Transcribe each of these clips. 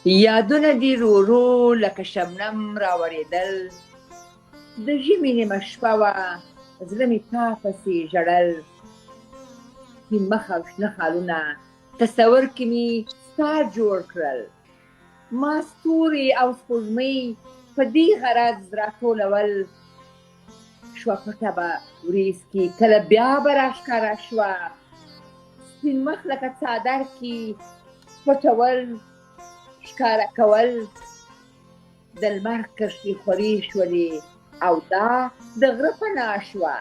یادونه دي ورو لکه شبنم راوړېدل، د ژمي نیمه شپه وه، زړه مې تا پسې ژړل، سپین مخ او شنه خالونه تصور کې مې ستا جوړ کړل، ما ستوري او سپوږمۍ په دې غرض راټولول، شوه پټه به وریځ کې کله بیا به راښکاره شوه، سپین مخ لکه څادر کې پټول ښکاره کول، د لمر کرښې خورې شولې او دا د غره پناه شوه،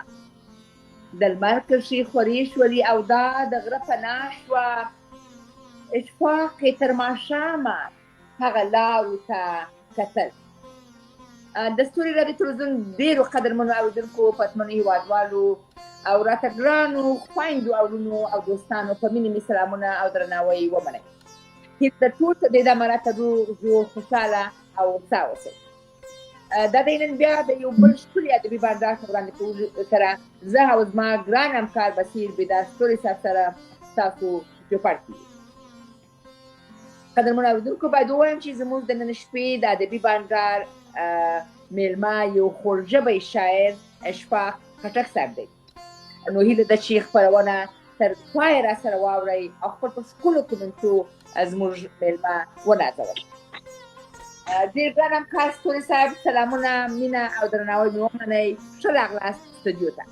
د لمر کرښې خورې شولې او دا د غره پناه شوه، اشفاق یې تر ماښامه هغه لارو ته کتل. د ستوري رادیو تلویزیون ډېرو قدرمنو اورېدونکو، پتمنو هېوادوالو او راته ګرانو خویندو او وروڼو او دوستانو په مینې مې سلامونه او درناوی ومنئ. د ټول څه دې دا مراته روغ جوړ خوشحاله او هوسا اوسئ. دا دی نن بیا د یو بل ښکلي ادبي بانډار په وړاندې کولو سره زه او زما ګران همکار بصیر بیدار ستوري صاحب سره ستاسو چوپړ کېږي. قدرمنو اورېدونکو، باید ووایم چې زموږ د نن شپې د ادبي بانډار میلمه یو خوږژبی شاعر اشفاق خټک صاحب دی. نو هیله ده چې خپرونه تر پایه را سره واورئ او خپل په ښکلو کمنټو زموږ میلمه ونازوئ. ډېر ګران همکار ستوري صاحب، سلامونه، مینه او درناوی مې ومنئ. ښه راغلاست سټوډیو ته.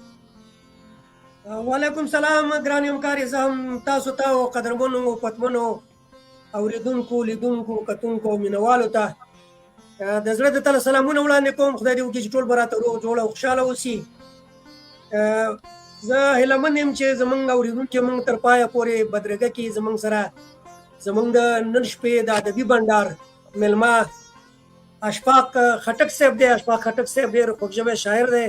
وعلیکم سلام ګران همکار، زه هم تاسو ته او قدرمنو پتمنو اورېدونکو، لیدونکو، کتونکو، مینوالو ته د زړه د تله سلامونه وړاندې کوم. خدای دې وکړي چې ټول به راته روغ جوړ او خوشحاله اوسي. زه هیله مند یم چې زموږ اورېدونکي موږ تر پایه پورې بدرګه کړي زموږ سره. زموږ د نن شپې د ادبي بنډار میلمه اشفاق خټک صاحب دی. اشفاق خټک صاحب ډېر خوږژبی شاعر دی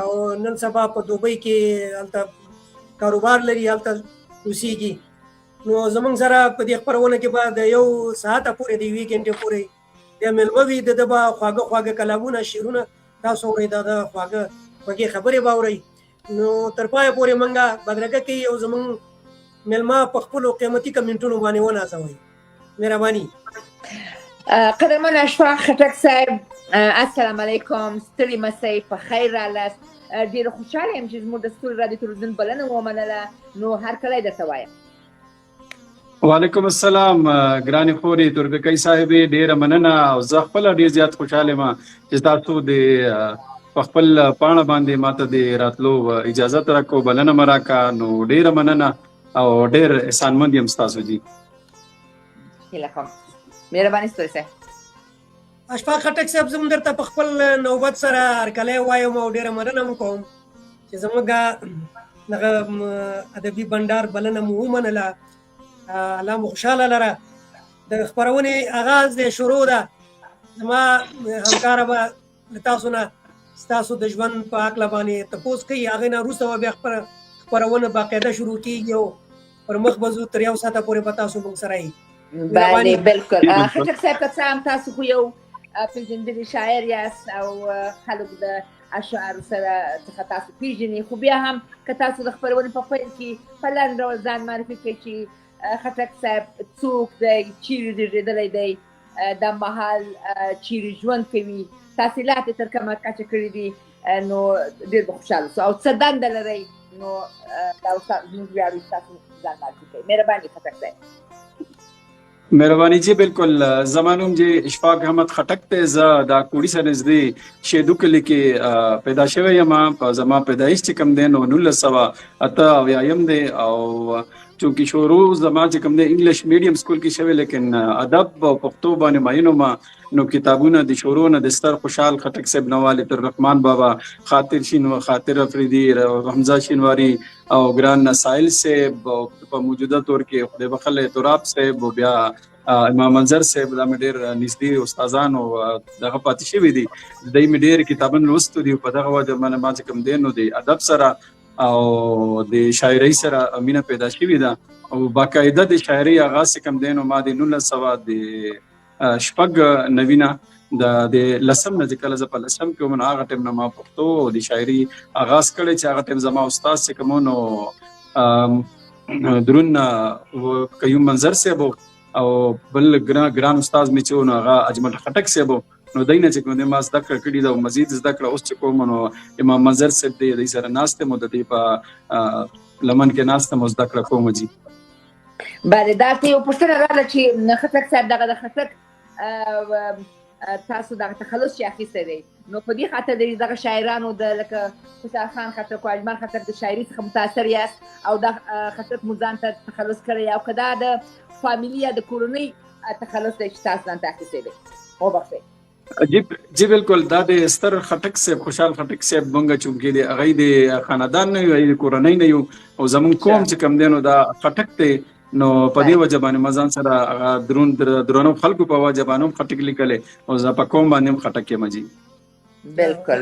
او نن سبا په دوبۍ کې هلته کاروبار لري، هلته اوسېږي. نو زموږ سره په دې خپرونه کې به د یو ساعته پورې د یوې ګنټې پورې د میلمه وي. د ده به خواږه خواږه کلامونه، شعرونه تاسو اورئ، د ده خواږه خوږې خبرې به اورئ. نو تر پایه پورې موږ بدرګه کوي او زموږ میلمه په خپلو قیمتي کمنټونو باندې ونازوئ. مهرباني. قدرمن اشفاق خټک صاحب، السلام علیکم، ستړي مسئ، په خیر رالاست. ډېره خوشحاله یم چې زموږ د ستوري رادیو تلویزیون بلنه ومنله. نو هرکلی درته وایم. وعلیکم السلام ګرانې خورې توربکۍ صاحبې، ډېره مننه. او زه خپله ډېر زیات خوشحاله یم چې تاسو د په خپل پاڼه باندې ماته د راتلو اجازت راکړو، بلنه مې راکړه. نو ډېره مننه او ډېر احسانمند یم ستاسو جي. هیله کوم. مهرباني ستوري صاحب. اشفاق خټک صاحب، زه هم درته په خپل نوبت سره هرکلی وایم او ډېره مننه م کوم چې زموږ دغه ادبي بنډار بلنه مو ومنله. الله مو خوشحاله لره. د خپرونې آغاز دی، شروع ده. زما همکاره به له تاسو نه ستاسو د ژوند په هکله باندې تپوس کوي، هغې نه وروسته به بیا خپرونه باقاعده شروع کېږي او پر مخ به ځو، تر یو ساعته پورې به تاسو موږ سره یي. بله بلکل. خټک صاحب، که څه هم تاسو خو یو پېژندلي شاعر یاست او خلک د اشعارو سره څخه تاسو پېژني، خو بیا هم که تاسو د خپرونې په پیل کې په لنډ ډول ځان معرفي کړئ چې خټک صاحب څوک دی، چیرې زېږېدلی دی، دا مهال چیرې ژوند کوي، تحصیلات یې تر کومه کچه کړي دي، نو ډېر به خوشحاله سو. او څه دنده لرئ، نو دا زموږ ویاړو چې تاسو ځان معرفي کړئ. مهرباني خټک صاحب. مهرباني جی، بالکل. زما نوم جی اشفاق احمد خټک دی. زه دا کوړي سره نږدې شیدو کلي کې پیدا شوی یم. زما پیدایش چې کوم دی نو 1988 دی او چونکې شروع زما چې کوم دی انګلیش میډیم سکول کې شوی، لیکن ادب او پښتو باندې ماینو ما نو کتابونه د شروع نه د ستر خوشحال خټک صاحب نه، والد الرحمن بابا، خاطر شینواری، خاطر افریدي، حمزه شینواری او ګران سائل صاحب، په موجوده طور کې خدای بخښلی تراب صاحب، او بیا امام منظر صاحب. دا مې ډېر نږدې استادان او دغه پاتې شوي دي. دوی مې ډېر کتابونه لوستو دي. په دغه وجه باندې ما چې کوم دی نو د ادب سره او د شاعرۍ سره مینه پیدا شوې ده او باقاعده د شاعرۍ آغاز چې کوم دی نو ما د 1996 د لسم نه چې کله زه په لسم کې وم نو هغه ټایم نه ما پښتو د شاعري آغاز کړی چې هغه ټایم زما استاد چې کوم نو درون قیوم منظر صاحب او بل ګران استاد مې چې نو هغه اجمل خټک صاحب نو دینه چې کوم ما زده کړه کړي دا مزید زده کړه اوس چې کوم نو امام منظر صاحب دې سره ناشته مو د دې په لمن کې ناشته مو زده کړه کوم جی بله دا ته یو پوښتنه راغله چې خټک صاحب دغه د خټک تاسو دغه تخلص چې اخیستی دی نو په دې خاطر دغه شاعرانو د لکه خوشحال خان خټک او اجمل خټک د شاعري څخه متاثر یاست او دا خټک مو ځان ته تخلص کړی او که دا د فامیلي یا د کورنۍ تخلص دی چې تاسو ځان ته اخیستی دی وبخښئ جی بالکل دا د ستر خټک صاحب خوشحال خټک صاحب مونږ چونکې د هغې د خاندان نه یو د کورنۍ نه یو او زمونږ قوم چې کوم دی نو دا خټک دی نو په دې وجه باندې مزان سره هغه درونو خلکو په وجه باندې هم خټک لیکلی او زه په قوم باندې هم خټک یم جی بالکل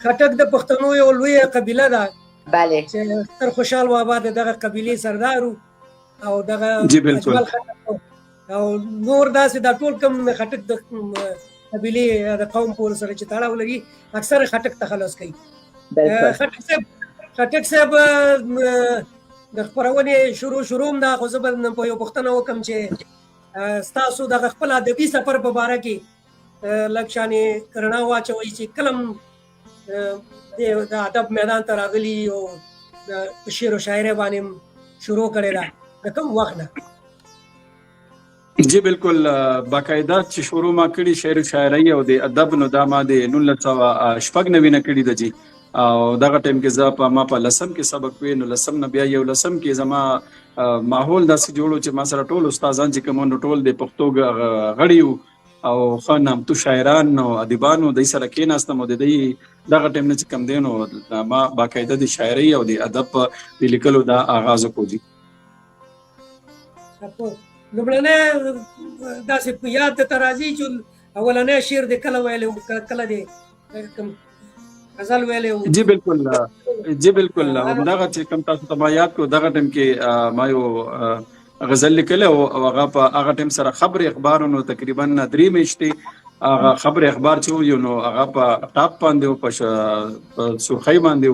خټک د پښتنو یو لویه قبیله ده بله چې ستر خوشحال بابا د دغه قبیلې سردار او دغه جی بالکل او نور داسې دا ټول کوم خټک د قبیلې د قوم پورې سره چې تړاو لري اکثر خټک تخلص کوي خټک صاحب د خپرونې شروع هم دا خو زه به په یو پوښتنه وکړم چې ستاسو دغه خپل ادبي سفر په باره کې لږ شانې رڼا واچوئ چې کله د ادب میدان ته راغلي او د شعر و شاعرۍ باندې شروع کړې ده د کوم وخت نه جی بالکل باقاعده چې شروع ما کړي شعر و شاعرۍ او د ادب نو دا ما د 1996 نه کړي ده جی او دغه ټیم کې زه ما په لسم کې سبق وی نو لسم نه بیا یو لسم کې زما ماحول داسې جوړو چې ما سره ټول استادان چې کوم نو ټول د پښتو غړي او ښه نامتو شاعران او ادیبانو دوی سره کېناستم او د دوی دغه ټیم نه چې کوم دی نو ما باقاعده د شاعرۍ او د ادب د لیکلو دا آغاز وکړو دي لومړنی داسې په یاد درته راځي چې اولنی شعر د کله ویلی کله دی غزل ویلی جی بالکل همدغه چې کوم تاسو ته ما یاد کړو دغه ټیم کې ما یو غزل لیکلی او هغه په هغه ټیم سره خبر اخبار نو تقریبا 3 میاشتې هغه خبر اخبار چې ویو نو هغه په ټاپ باندې او په سرخۍ باندې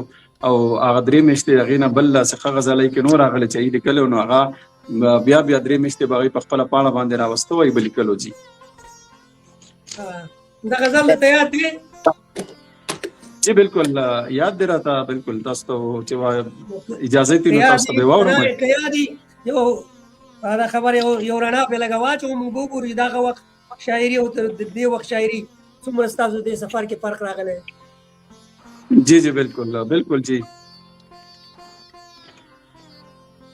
او هغه 3 میاشتې هغې نه بل څخه غزلۍ کې نور راغلی چې لیکلی نو هغه بیا 3 میاشتې به هغوی په خپله پاڼه باندې راوسته وی به لیکلو جي دا غزل ته یاد دی جی بالکل یاد دی راته بالکل تاسو ته چې اجازه یې نو تاسو ته به واورم یو دا خبره یو رڼا په لګه واچو موږ وګورو دغه وخت شاعري او د دې وخت شاعري څومره ستاسو د سفر کې فرق راغلی جی بالکل جی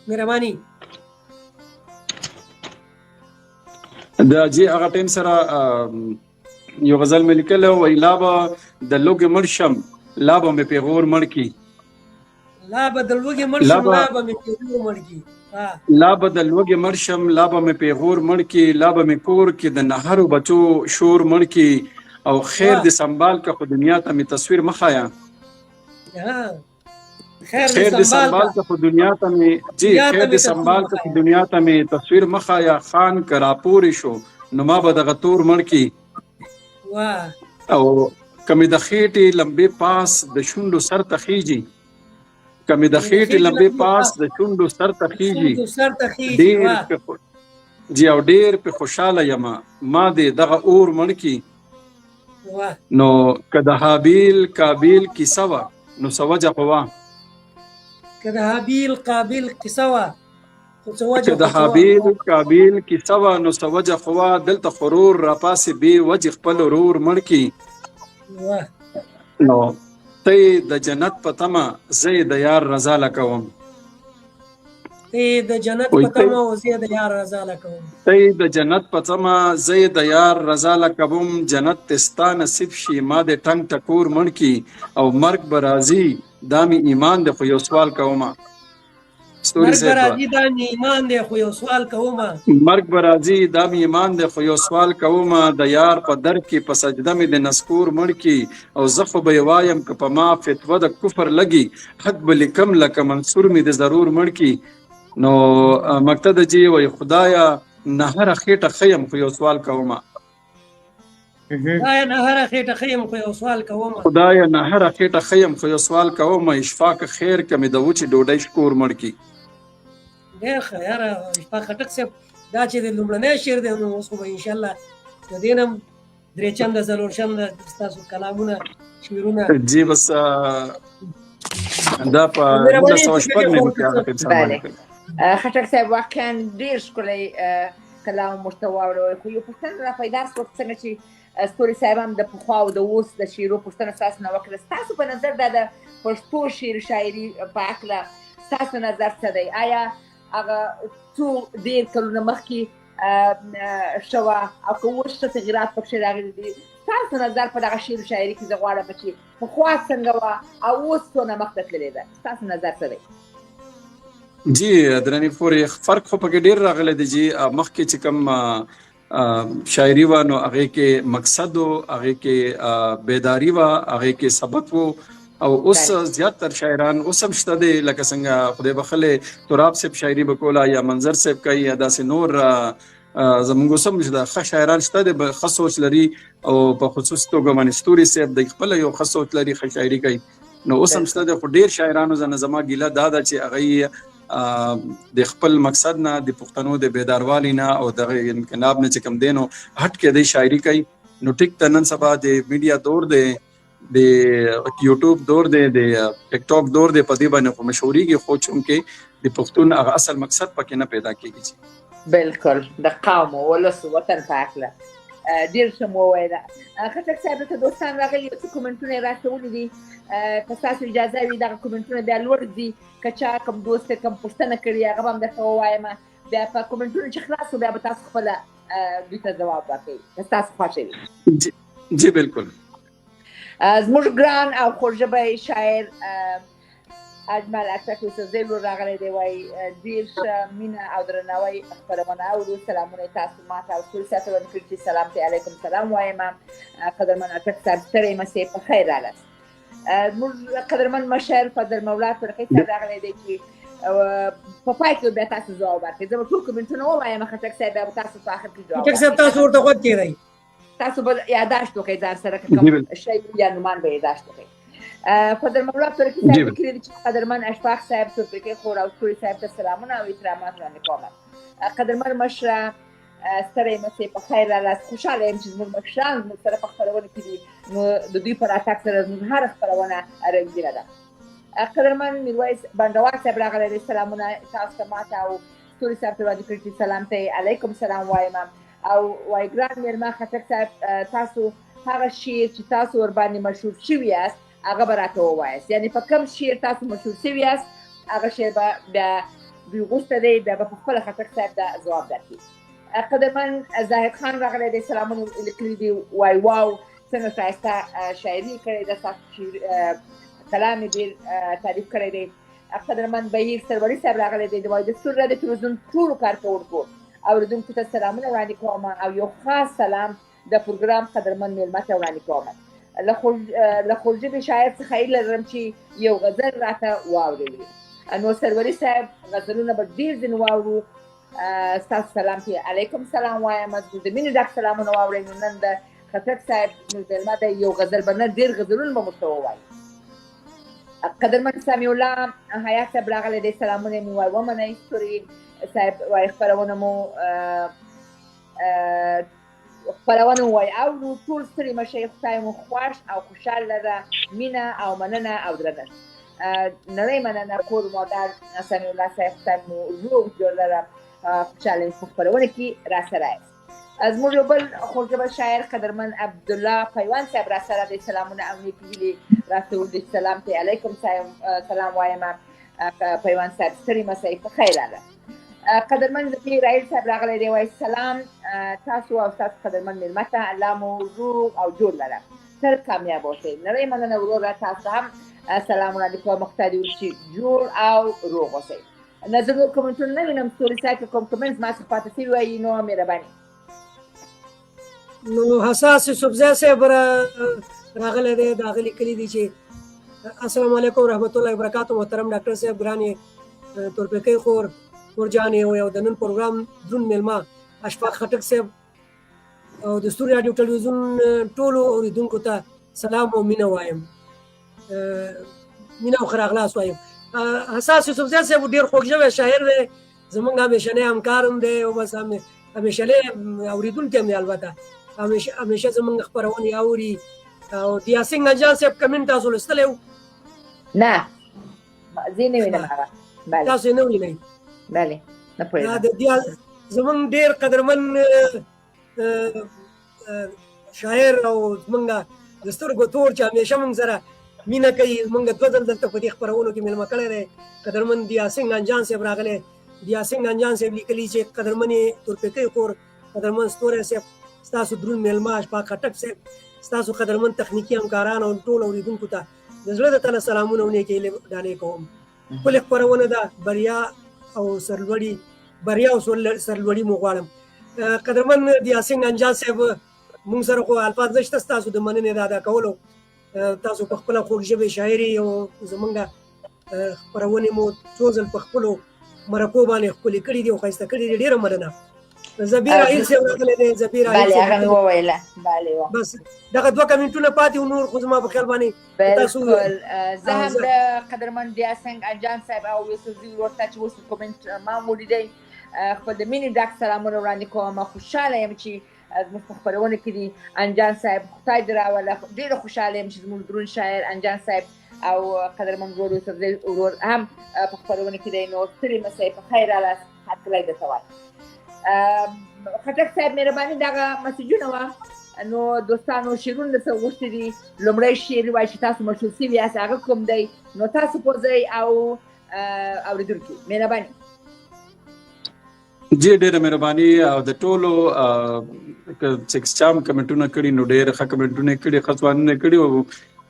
مهرباني دا جی هغه ټیم سره یو غزل مې لیکلی وایي لا به د لوږې مړ شم لا به مې پیغور مړ کي لا به د لوږې مړ شم لا به مې پیغور مړ کي لا به د لوږې مړ شم لا به مې پیغور مړ کي لا به مې کور کې د نهرو بچو شور مړ کي او خیر دې سنبال که خو دنیا ته مې تصویر مه ښایه خیر دې سنبال که خو دنیا ته مې جی خیر دې سنبال که خو دنیا ته مې تصویر مه ښایه خان که راپورې شو نو ما به دغه تور مړ کي او که مې د خېټې لمبې پاس د شونډو سر ته خیږي که مې د خېټې لمبې پاس د شونډو سر ته خیږي جی او ډېر پې خوشحاله یمه ما دې دغه اور مړ کي نو که د حابیل قابیل کیسه وه نو څه وجه خو وه که د حابیل قابیل کیسه وه که د حابیل قابیل کیسه وه نو څه وجه خو وه دلته خرور راپاسې بې وجې خپل ورور مړ کي نو ته د جنت په تمه زه یې د یار رضا لکوم ته د جنت په تمه زه د یار رضا لکوم ته د جنت په تمه زه د یار رضا لکوم جنت ستا نصیب شي ما د ټنګ ټکور مړ کي او مرګ به راځي دا مې ایمان دی خو یو سوال کومه مرګ به راځي دا مې ایمان دی خو یو سوال کومه مرګ به راځي دا مې ایمان دی خو یو سوال کومه د یار په در کې په سجده مې د نسکور مړ کي او زه خو به یې وایم که په ما فتوه د کفر لګي حق به لیکم لکه منصور مې د ضرور مړ کي نو مقصد جی وای خدایا نه هر خېټه خیم خو یو سوال کومه خدایا نه هر خېټه خیم خو یو سوال کومه خدایا نه هر خېټه خیم خو یو سوال کومه اشفاق خیر کمه د وچې ډوډۍ شکور مړ کی ډېر ښه یاره اشفاق خټک صاحب دا چې د لومړنی شعر دی نو اوس خو به انشاءالله د دې نه هم درې چنده څلور چنده ستاسو کلامونه شعرونه جی بس دا په 1999 کې هغه انسان باندې کړی. خټک صاحب واقعا ډېر ښکلی کلام ورته واوروئ، خو یو پوښتنه را پیدا شوه څنګه چې ستوري صاحب هم د پخوا او د اوس د شعرو پوښتنه ستاسو نه وکړه. ستاسو په نظر دا د پښتو شعر شاعري په هکله ستاسو نظر څه دی؟ آیا هغه څو ډېر کلونه مخکې شوه او که اوس څه تغیرات پکښې راغلي دي؟ ستاسو نظر په دغه شعر شاعري کې زه غواړم چې پخوا څنګه وه او اوس څونه مخته تللې ده؟ ستاسو نظر څه دی؟ جی درنې پورې فرق خو پکې ډېر راغلی دی. جی مخکې چې کوم شاعري وه نو هغې کې مقصد و، هغې کې بیداري وه، هغې کې سبق و. او اوس زیاتر شاعران اوس هم شته دی لکه څنګه خدای بخښلی تراب صاحب شاعري به کوله یا منظر صاحب کوي یا داسې نور زموږ اوس هم ښه شاعران شته دی، ښه سوچ لري او په خصوص توګه باندې ستوري صاحب دی خپله یو ښه سوچ لري، ښه شاعري کوي. نو اوس هم شته دی خو ډېر شاعرانو زنه زما ګیله دا ده چې هغوی د خپل مقصد نه د پښتنو د بیداروالي نه او دغه انقلاب نه چې کوم دی نو هټ کې دی شاعري کوي. نو ټیک ته نن سبا د میډیا دور دی، د یوټیوب دور دی، د ټیک ټاک دور دی، په دې باندې خو مشهورېږي خو چونکې د پښتون هغه اصل مقصد پکې نه پیدا کېږي. بالکل د قوم ولس وطن په هکله ډېر ښه مو وویله. خټک صاحب دلته دوستان راغلي څه کومنټونه یې رااچولي دي، که ستاسو اجازه وي دغه کومنټونه بیا لوړ ځي، که چا کوم دوست کوم پوښتنه کړې هغه به هم درته ووایم، بیا په کومنټونو چې خلاص شو بیا به تاسو خپله دوی ته ځواب ورکوئ که ستاسو خوښه وي. جی بالکل. زموږ ګران او خوږژبی شاعر اجمل اټک یوسفزی لور راغلی دی، وایي ډېر ښه مینه او درناوی خپرونه اورو. سلامونه یې تاسو ما ته او ټول ساعت وړاندې کړي چې سلام ته علیکم سلام وایم. قدرمن اټک صاحب ستړی مسې په خیر راغلاست. زموږ قدرمن مشر فضل مولا فرقي صاحب راغلی دی چې په پای کې بیا تاسو ځواب ورکړئ. زه به ټول کومنټونه ووایم خټک صاحب، بیا به تاسو په آخر کې ځواب خټک صاحب تاسو ورته غوږ کېږئ، تاسو به یاداشت وکړئ ځان سره که کوم شی یا نومان به یاداشت وکړئ. فضل مولا فرقي صاحب لیکلي دي چې قدرمن اشفاق صاحب تورپیکۍ خور او ستوري صاحب ته سلامونه او احترامات وړاندې کوم. قدرمن مشره ستړی مسې په خیر راغلاست. خوشحاله یم چې زموږ مشران زموږ سره په خپرونه کې دي، نو د دوی په راتګ سره زموږ هره خپرونه رنګینه ده. قدرمن میرویس بنډوال صاحب راغلی دی، سلامونه تاسو ته ما ته او ستوري صاحب ته وړاندې کړي چې سلام ته علیکم سلام وایم. او وایي ګران میرمن خټک صاحب تاسو هغه شعر چې تاسو ورباندې مشهور شوي یاست هغه به راته ووایاست، یعنې په کوم شعر تاسو مشهور شوي یاست هغه شعر به بیا دوی غوښته دی بیا به په خپله خټک صاحب ته ځواب درکړي. قدرمن زاهد خان راغلی دی، سلامونه لیکلي دي، وایي واو څنګه ښایسته شاعري کړې ده، ستاسو کلام یې ډېر تعریف کړی دی. قدرمن بهیر سروري صاحب راغلی دی، وایي د ستوري رادیو تلویزیون ټولو کارکوونکو اورېدونکو ته سلامونه وړاندې کوم او یو خاص سلام د پروګرام قدرمن میلمه ته وړاندې کوم. له خوږژبي شاعر څخه هیله لرم چې یو غزل راته واورئ. نو سروري صاحب غزلونه به ډېر ځینې واورو. ستاسو سلام ته علیکم سلام وایم، زموږ د مینې ډک سلامونه واورئ. نو نن د خټک صاحب زموږ میلمه دی، یو غزل به نه ډېر غزلونه به ورته ووایي. قدرمن سمیع الله حیات صاحب راغلی دی، سلامونه مې وایي ومنئ. ستوري صاحب وایي خپرونه مو وایي اورو، ټول ستړي مه شئ، خدای مو خوښ او خوشحاله ده، مینه او مننه او درنښت. نړۍ مننه کور مادر سمیع الله صاحب، خدای مو روغ جوړ لره، خوشحاله یې په خپرونه کې راسره یاست. زموږ یو بل خوږژبی شاعر قدرمن عبدالله پیوان صاحب راسره دی، سلامونه او نیکې هیلې راته دي، سلام ته علیکم سلام وایم. پیوان صاحب ستړي مه شئ، په خیر راغلاست. قدرمن ذکي راهیل صاحب راغلی دی، وایي سلام تاسو او ستاسو قدرمن میلمه ته، الله مو روغ او جوړ لره، تل کامیاب اوسئ. نړۍ مننه وروره، تاسو هم سلام وړاندې کوم، خدای دې وکړي چې جوړ او روغ اوسئ. زه نور کومنټونه نه وینم، ستوري صاحب که کوم کومنټ زما څخه پاتې شوي وایي نو مهرباني. نو حساس یوسفزی صاحب راغلی دی، د هغه لیکلي دي چې السلام علیکم ورحمت الله وبرکاتو. محترم ډاکټر صاحب، ګرانې تورپیکۍ خور جانې او یو د نن پروګرام دروند میلمه اشفاق خټک صاحب او د ستوري راډیو ټلویزیون ټولو اورېدونکو ته سلام او مینه وایم، مینه او ښه راغلاست وایم. حساس یوسفزی صاحب ډېر خوږژبی شاعر دی، زمونږ همیشنی همکار هم دی او بس همیشنی اورېدونکی هم دی البته همیشه زمونږ خپرونې اوري او د یاسین انجان صاحب کمنټ تاسو لوستلی و؟ نه زه نه وینم هغه. بله تاسو یې نه وینئ؟ بله نه پوهېږم. زمونږ ډېر قدرمن شاعر او زمونږ د سترګو تور چې همیشه مونږ سره مینه کوي، مونږ دوه ځل دلته په دې خپرونو کې میلمه کړی دی قدرمن دیا سنګ انجان صاحب راغلی. دیا سنګ انجان صاحب لیکلي چې قدرمنې تورپیکۍ کور قدرمن ستوری صاحب ستاسو دروند میلمه اشفاق خټک صاحب ستاسو قدرمن تخنیکي همکاران او ټول اورېدونکو ته د زړه د تله سلامونه او نیکې ډالۍ کوم. ښکلې خپرونه ده، بریا او سرلوړي مو غواړم. قدرمن دیا سنګ انجان صاحب مونږ سره خو الفاظ نشته ستاسو د مننې د ادا کولو، تاسو په خپله خوږ ژبې شاعري او زمونږ خپرونې مو څو ځل په خپلو مرکو باندې ښکلې کړي دي او ښایسته کړي دي. ډېره مننه. زبیر عایل صاحب راغلی دی. زبیر عایل بله هغه مې وویله. بله بس دغه دوه کمنټونه پاتې و، نور خو زما په خیال باندې تاسو بالکل. زه هم د قدرمن دیا سنګ انجان صاحب او یوسفزي ورور ته چې اوس کومنټ ما هم ولیدی خپل د مینې ډک سلامونه وړاندې کوم. خوشحاله یم چې زموږ په خپرونه کې دي انجان صاحب، خدای دې راوله. ډېره خوشحاله یم چې زموږ دروند شاعر انجان صاحب او قدرمن ورور یوسفزي ورور هم په خپرونه کې دی. نو ستړي مه شئ، په خیر رالاست. هرکلی درته وایم. خټک صاحب مهرباني دغه مسیجونه وه. نو دوستانو شعرونه درڅخه غوښتي دي. لومړی شعر وایي چې تاسو مشهور سوي یاست، هغه کوم دی؟ نو تاسو پوځئ او اورېدونکي مهرباني. جی ډېره مهرباني. او د ټولو چې چا هم کمنټونه کړي نو ډېر ښه کمنټونه کړي، ښه ځوانونه کړي او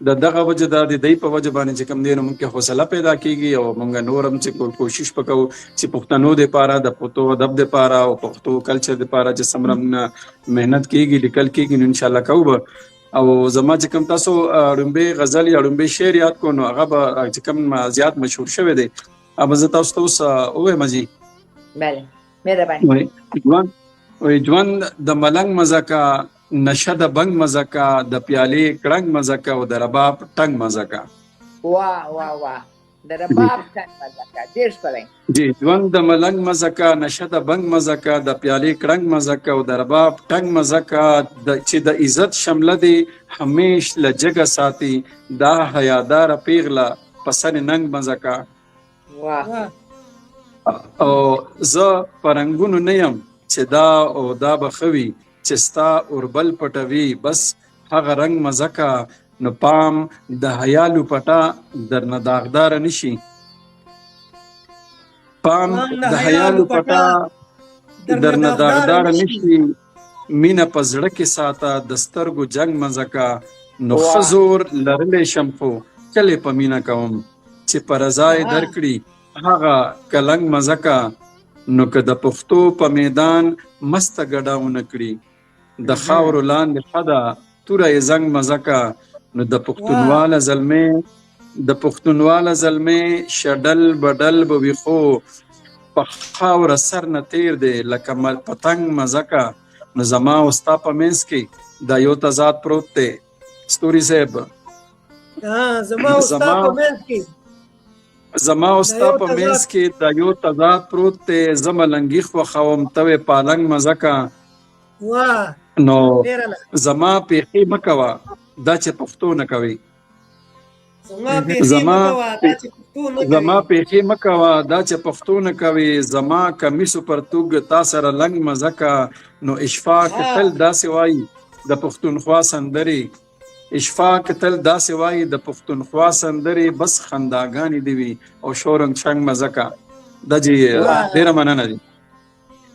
د دغه وجه دا د دی په وجه باندې چې کوم دی نو موږ کې حوصله پیدا کېږي او موږ نور هم چې کوشش وکړو چې پښتنو دپاره د پښتو ادب دپاره او پښتو کلچر دپاره چې څومره محنت کېږي لیکل کېږي نو انشاءالله کوو به. او زما چې کوم تاسو ړومبی غزل یا ړومبی شعر یاد کړو نو هغه به چې کوم زیات مشهور شوی دی هغه زه تاسو ته اوس ووایم. جي بله مهرباني. ژوند د ملنګ مزه کا، نشه د بنګ مزه کا، د پیالې کړنګ مزه کا او د رباب ټنګ مزه کا. واه واه واه د رباب ټنګ مزه کا ډېر ښکلی. جی ژوند د ملنګ مزه کا، نشه د بنګ مزه کا، د پیالې کړنګ مزه کا او د رباب ټنګ مزه کا، چې د عزت شمله دی همیش له جګه ساتي، دا حیاداره پیغله په سر ننګ مزه کا. واه او زه پرنګونو نه یم چې دا او دا به ښه وي، چې ستا اوربل پټوي بس هغه رنګ مزه کا، نو پام د حیا لوپټه درنه داغداره نشي. پام د حیا لوپټه درنه داغداره نشي، مینه په زړه کې ساته د سترګو جنګ مزه کا، نو ښه زور لرلی شم خو کلې په مینه کوم، چې په رضا یې درکړي هغه کلنګ مزه کا، نو که د پښتو په میدان مسته ګډه ونه کړي، د خاورو لاندې ښه ده توره یې زنګ مزه کا، نو د پښتونواله زلمې شډل بدل به وي خو په خاوره سر نه تیر دی لکه پتنګ مزه کا، نو زما او ستا په منځ کې دا یو تضاد پروت دی ستوري صاحب. زما او ستا په منځ کې دا یو تضاد پروت دی، زه ملنګي خوښوم ته وې پالنګ مزه کا. نو زما پیښې مه کوه دا چې پښتو نه کوي، زما پیښې مه کوه دا چې پښتو نه کوي، زما کمیسو پرتوګ تا سره لنګ مزه کا، نو اشفاق تل داسې وایي د پښتونخوا سندرې، اشفاق تل داسې وایي د پښتونخوا سندرې، بس خنداګانې دې وي او شورنګ شنګ مزه کا. دا جی ډېره مننه دي.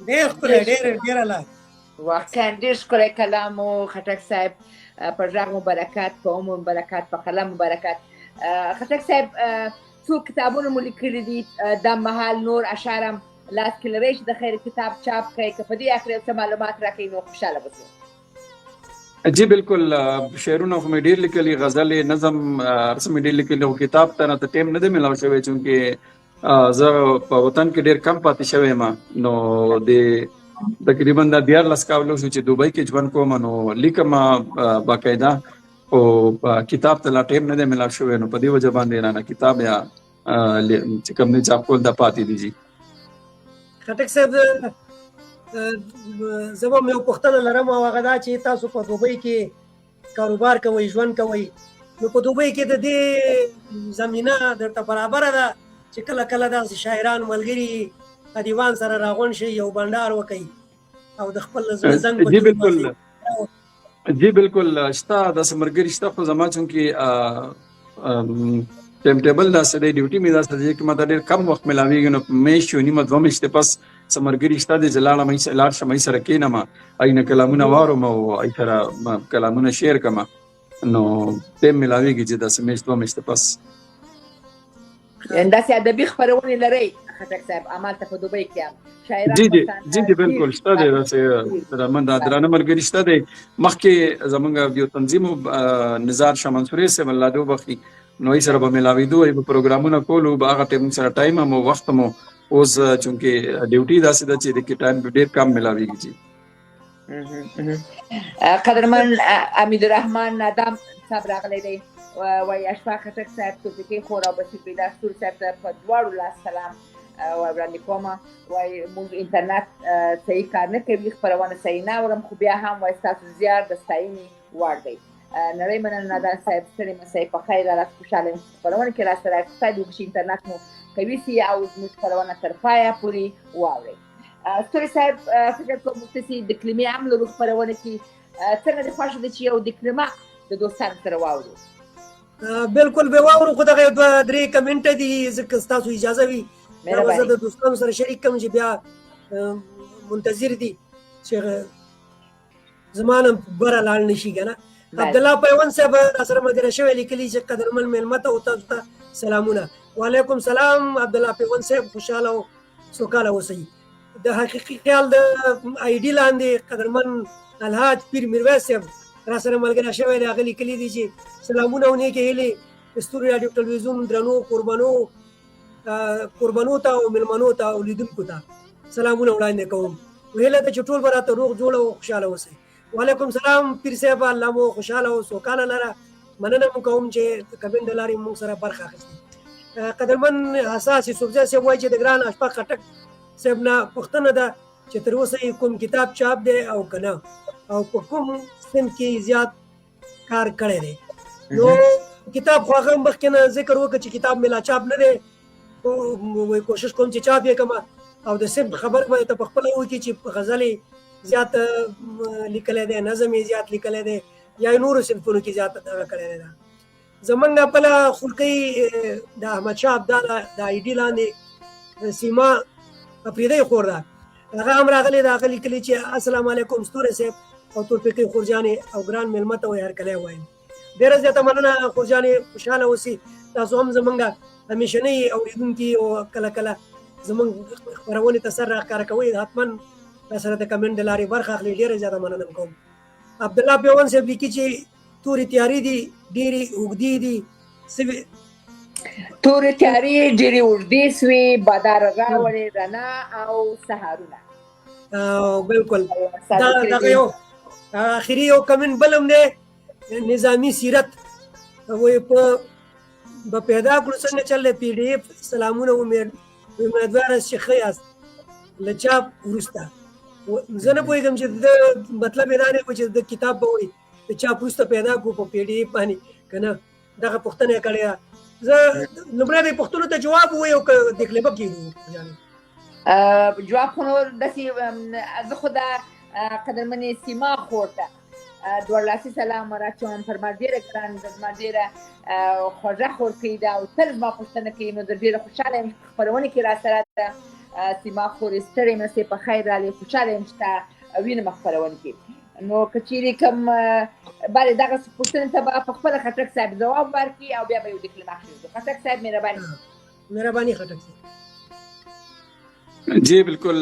ډېر ښکلی ډېره لا واقعا ډېر ښکلی کلام و خټک صاحب. په غږ مبارکات، په عمر مبارکات، په قلم مبارکات. خټک صاحب څو کتابونه مو لیکلي دي، دا مهال نور اشعار هم لاس کې لرئ چې د خیر کتاب چاپ کړئ، که په دې هکله یو څه معلومات راکړئ نو خوشحاله به شو. جی بالکل شعرونه خو مې ډېر لیکلي، غزلې، نظم هر څه مې ډېر لیکلي، خو کتاب ته راته ټایم نه دی میلاو شوی چونکې زه په وطن کې ډېر کم پاتې شوی یم. نو د تقریبا دا 14 کاله شو چې دوبۍ کې ژوند کوم، نو لیکم باقاعده، خو کتاب ته لا ټایم نه دی میلاو شوی، نو په دې وجه باندې رانه کتاب یا چې کوم دی چاپ کول دا پاتې دي. جی خټک صاحب زه به یو پوښتنه لرم او هغه دا چې تاسو په دوبۍ کې کاروبار کوئ ژوند کوئ نو په دوبۍ کې د دې زمینه درته برابره ده چې کله کله داسې شاعران ملګري ادیبان سره راغونډ شي یو بنډار وکړي او د خپل زنګ جی بالکل شته داسې ملګري شته خو زما چونکې ټایم ټیبل داسې دی ډیوټي مې داسې دی چې ما ته ډېر کم وخت میلاویږي نو میاشت یو نیمه دوه میاشتې پس څه ملګري شته دی چې لاړ شم ای سره کښېنم ای نه کلامونه واورم او ای سره کلامونه شیر کړم نو ټایم میلاویږي چې داسې میاشت دوه میاشتې پس داسې ادبي خپرونې لرئ خټک صاحب همالته په دوبۍ کې هم جی بالکل شته دی داسې درانه ملګري شته دی مخکې زموږ یو تنظیم نزار شاه منصوري صاحب الله دې وبخښي نو ای سره به میلاوېدو ای به پروګرامونه کولو هغه ټایم سره ټایم هم وخت مو اوس چونکې ډیوټي داسې ده چې د کې ټایم ډېر کم میلاوېږي جی قدرمن حمیدالرحمن نادم صاحب راغلی دی وایي اشفاق خټک صاحب توفیقي خور او بشیر بیدارستور صاحب ته په دواړو لاس سلام وړاندې کوم وایي موږ انټرنټ صحیح کار نه کوي خپرونه صحیح نه اورم خو بیا هم وایي ستاسو زیار د ستاینې وړ دی نړۍ مننه نادان صاحب ستړي مه شئ په خیر راست خوشحاله یم خپرونه کې راسره خدای دې وکړي انټرنټ مو قوي سي او زموږ خپرونه تر پایه پورې واورئ ستوري صاحب فکر کوم موږ تاسې د کلمې هم لرو خپرونه کې څنګه دې خوښه ده چې یو د کلمه د دوستانو سره واورو بالکل به واورو خو دغه دوه درې کمنټه دي ځکه ستاسو اجازه وي زه د دوستانو سره شریک کوم چې بیا منتظر دي چې زما نه بره لاړ نه شي که نه عبدالله پیوند صاحب راسره ملګری شوی لیکلي چې قدرمن مېلمه ته او تاسو ته سلامونه وعلیکم سلام عبدالله پیوند صاحب خوشحاله او سوکاله اوسئ د حقیقي خیال د آی ډي لاندې قدرمن الحاج پیر میرویس صاحب راسره ملګری شوی دی هغه لیکلي دي چې سلامونه او نیکې هیلې ستوري راډیو ټلویزیون درنو قربانو ته او مېلمنو ته او لیدونکو ته سلامونه وړاندې کوم هیله ده چې ټول به راته روغ جوړ او خوشحاله اوسئ وعلیکم سلام پیر صاحب الله مو خوشحاله او سوکاله لره مننه مو کوم چې کمنټ د لارې موږ سره برخه اخیستې قدرمن حساس یوسفزی صاحب وایي چې د ګران اشفاق خټک صاحب نه پوښتنه ده چې تر اوسه یې کوم کتاب چاپ دی او که نه او په کوم سند کې زیات کار کړی دی نو کتاب خو هغه مخکې نه ذکر وکړه چې کتاب مې لا چاپ نه دی کوشش کوم چې چاپ یې کړم او د صنف خبر به ته په خپله وکړي چې غزلې زیات لیکلی دی نظم یې زیات لیکلی دی یا نورو صنفونو کې زیات دغه کړی دی زمونږ خپله خلقۍ د احمدشاه ابداله د آی ډي لاندې سیما افریدی خور ده هغه هم راغلی ده هغه لیکلي چې السلام علیکم ستوری صاحب او توفیقي خورجانې او ګران مېلمه ته وایي هرکلی وایم ډېره زیاته مننه خورجانې خوشحاله اوسئ تاسو هم زمونږ همیشنۍ اورېدونکي او کله کله زمونږ خپرونې ته سر راښکاره کوئ حتما راسره د کمنټ د لارې برخه اخلي ډېره زیاته مننه کوم عبدالله پیوند صاحب لیکي چې تورې تیارې دي ډېرې اوږدې دي تورې تیارې ډېرې اوږدې سوې بادار راوړې رڼا او سهارونه بالکل دغه یو آخري یو کمنټ بل هم دی نظامي سیرت وایي په پیدا کړو څنګه چل دی پی ډي اف سلامونه امیدواره چې ښه یاست له چاپ وروسته زه نه پوهېږم چې د مطلب یې دا دی چې د کتاب به وایي د چاپ وروسته پیدا کړو په پی ډي اف باندې که نه دغه پوښتنه یې کړې ده زه لومړی د پوښتنو ته جواب ووایي او که دکلمه کېږو جواب خو نور داسې زه خو د قدرمنې سیما خور ته دوړلاسي سلام راچوم پر ما ډېره ګران زما ډېره خوږه خورکۍ ده او تل زما پوښتنه کوي نو زه ډېره خوشحاله یم خپرونې کې راسره ده سیما خورې ستړې مه سې په خیر رالې خوشحاله یم چې تا وینم خپرونې کې نو که چیرې کوم بلې دغه پوښتنې ته به په خپله خټک صاحب ځواب ورکړي او بیا به یو ډکلمه اخلي خټک صاحب مهرباني خټک صاحب جی بالکل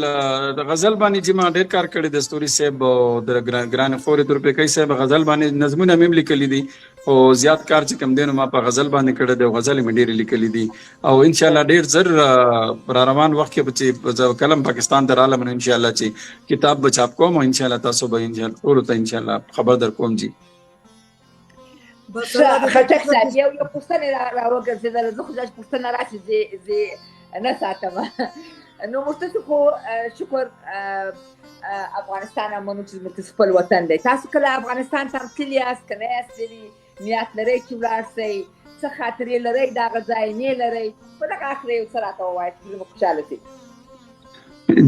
د غزل باندې چې ما ډېر کار کړی د ستوري صاحب او د ګران خورې تورپیکۍ صاحب غزل باندې نظمونه مې هم لیکلي دي او زیات کار چې کوم دی نو ما په غزل باندې کړی دی او غزلې مې ډېرې لیکلي دي او انشاءالله ډېر زر را روان وخت کې به چې کلم پاکستان ته رالم نو انشاءالله چې کتاب به چاپ کوم او انشاءالله تاسو به انشاءالله ټولو ته انشاءالله خبر در کوم جی خټک صاحب یو پوښتنه راوګرځېدله زه خو دا پوښتنه راشي زه نه ساتم نو مرتسو خو شکر افغانستان امنو چې زموږ خپل وطن دی. تاسو کله افغانستان ته تللي یاست که نه یاست تللي، نیت لرئ چې ولاړ شئ، څه خاطرې لرئ د هغه ځای نه لرئ؟ په دغه اخر یو څه راته ووایاست چې زموږ خوشحاله شي.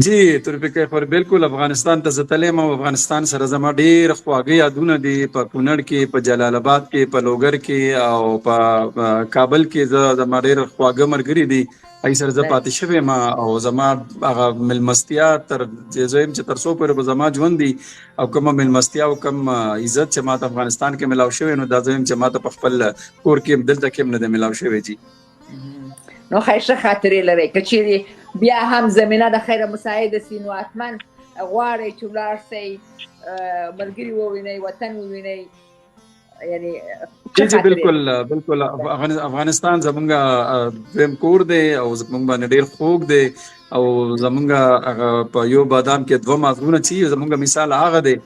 جی تورپیکۍ خور بالکل افغانستان ته زه تللی یم او افغانستان سره زما ډېر خواږه یادونه دي. په کونړ کې، په جلال آباد کې، په لوګر کې او په کابل کې زما ډېر خواږه ملګري دي. هغې سره زه پاتې شوی یم او زما هغه میلمستیا تر زه یم چې تر څو پورې به زما ژوند دي او کومه میلمستیا او کوم عزت چې ماته افغانستان کې میلاو شوی نو دا زه یم چې ماته په خپل کور کې هم دلته کې هم نه دی میلاو شوی. جي نو ښایسته خاطرې لرئ. که چیرې بیا هم زمینه د خیره مساعده سي نو حتما غواړئ چې ولاړ شئ، ملګري ووینئ، وطن ووینئ. یعنی جی بالکل افغانستان زمونږ دویم کور دی او زمونږ باندې ډېر خوږ دی او زمونږ په یو بادام کې دوه ماغزونه چې زمونږ مثال هغه دی.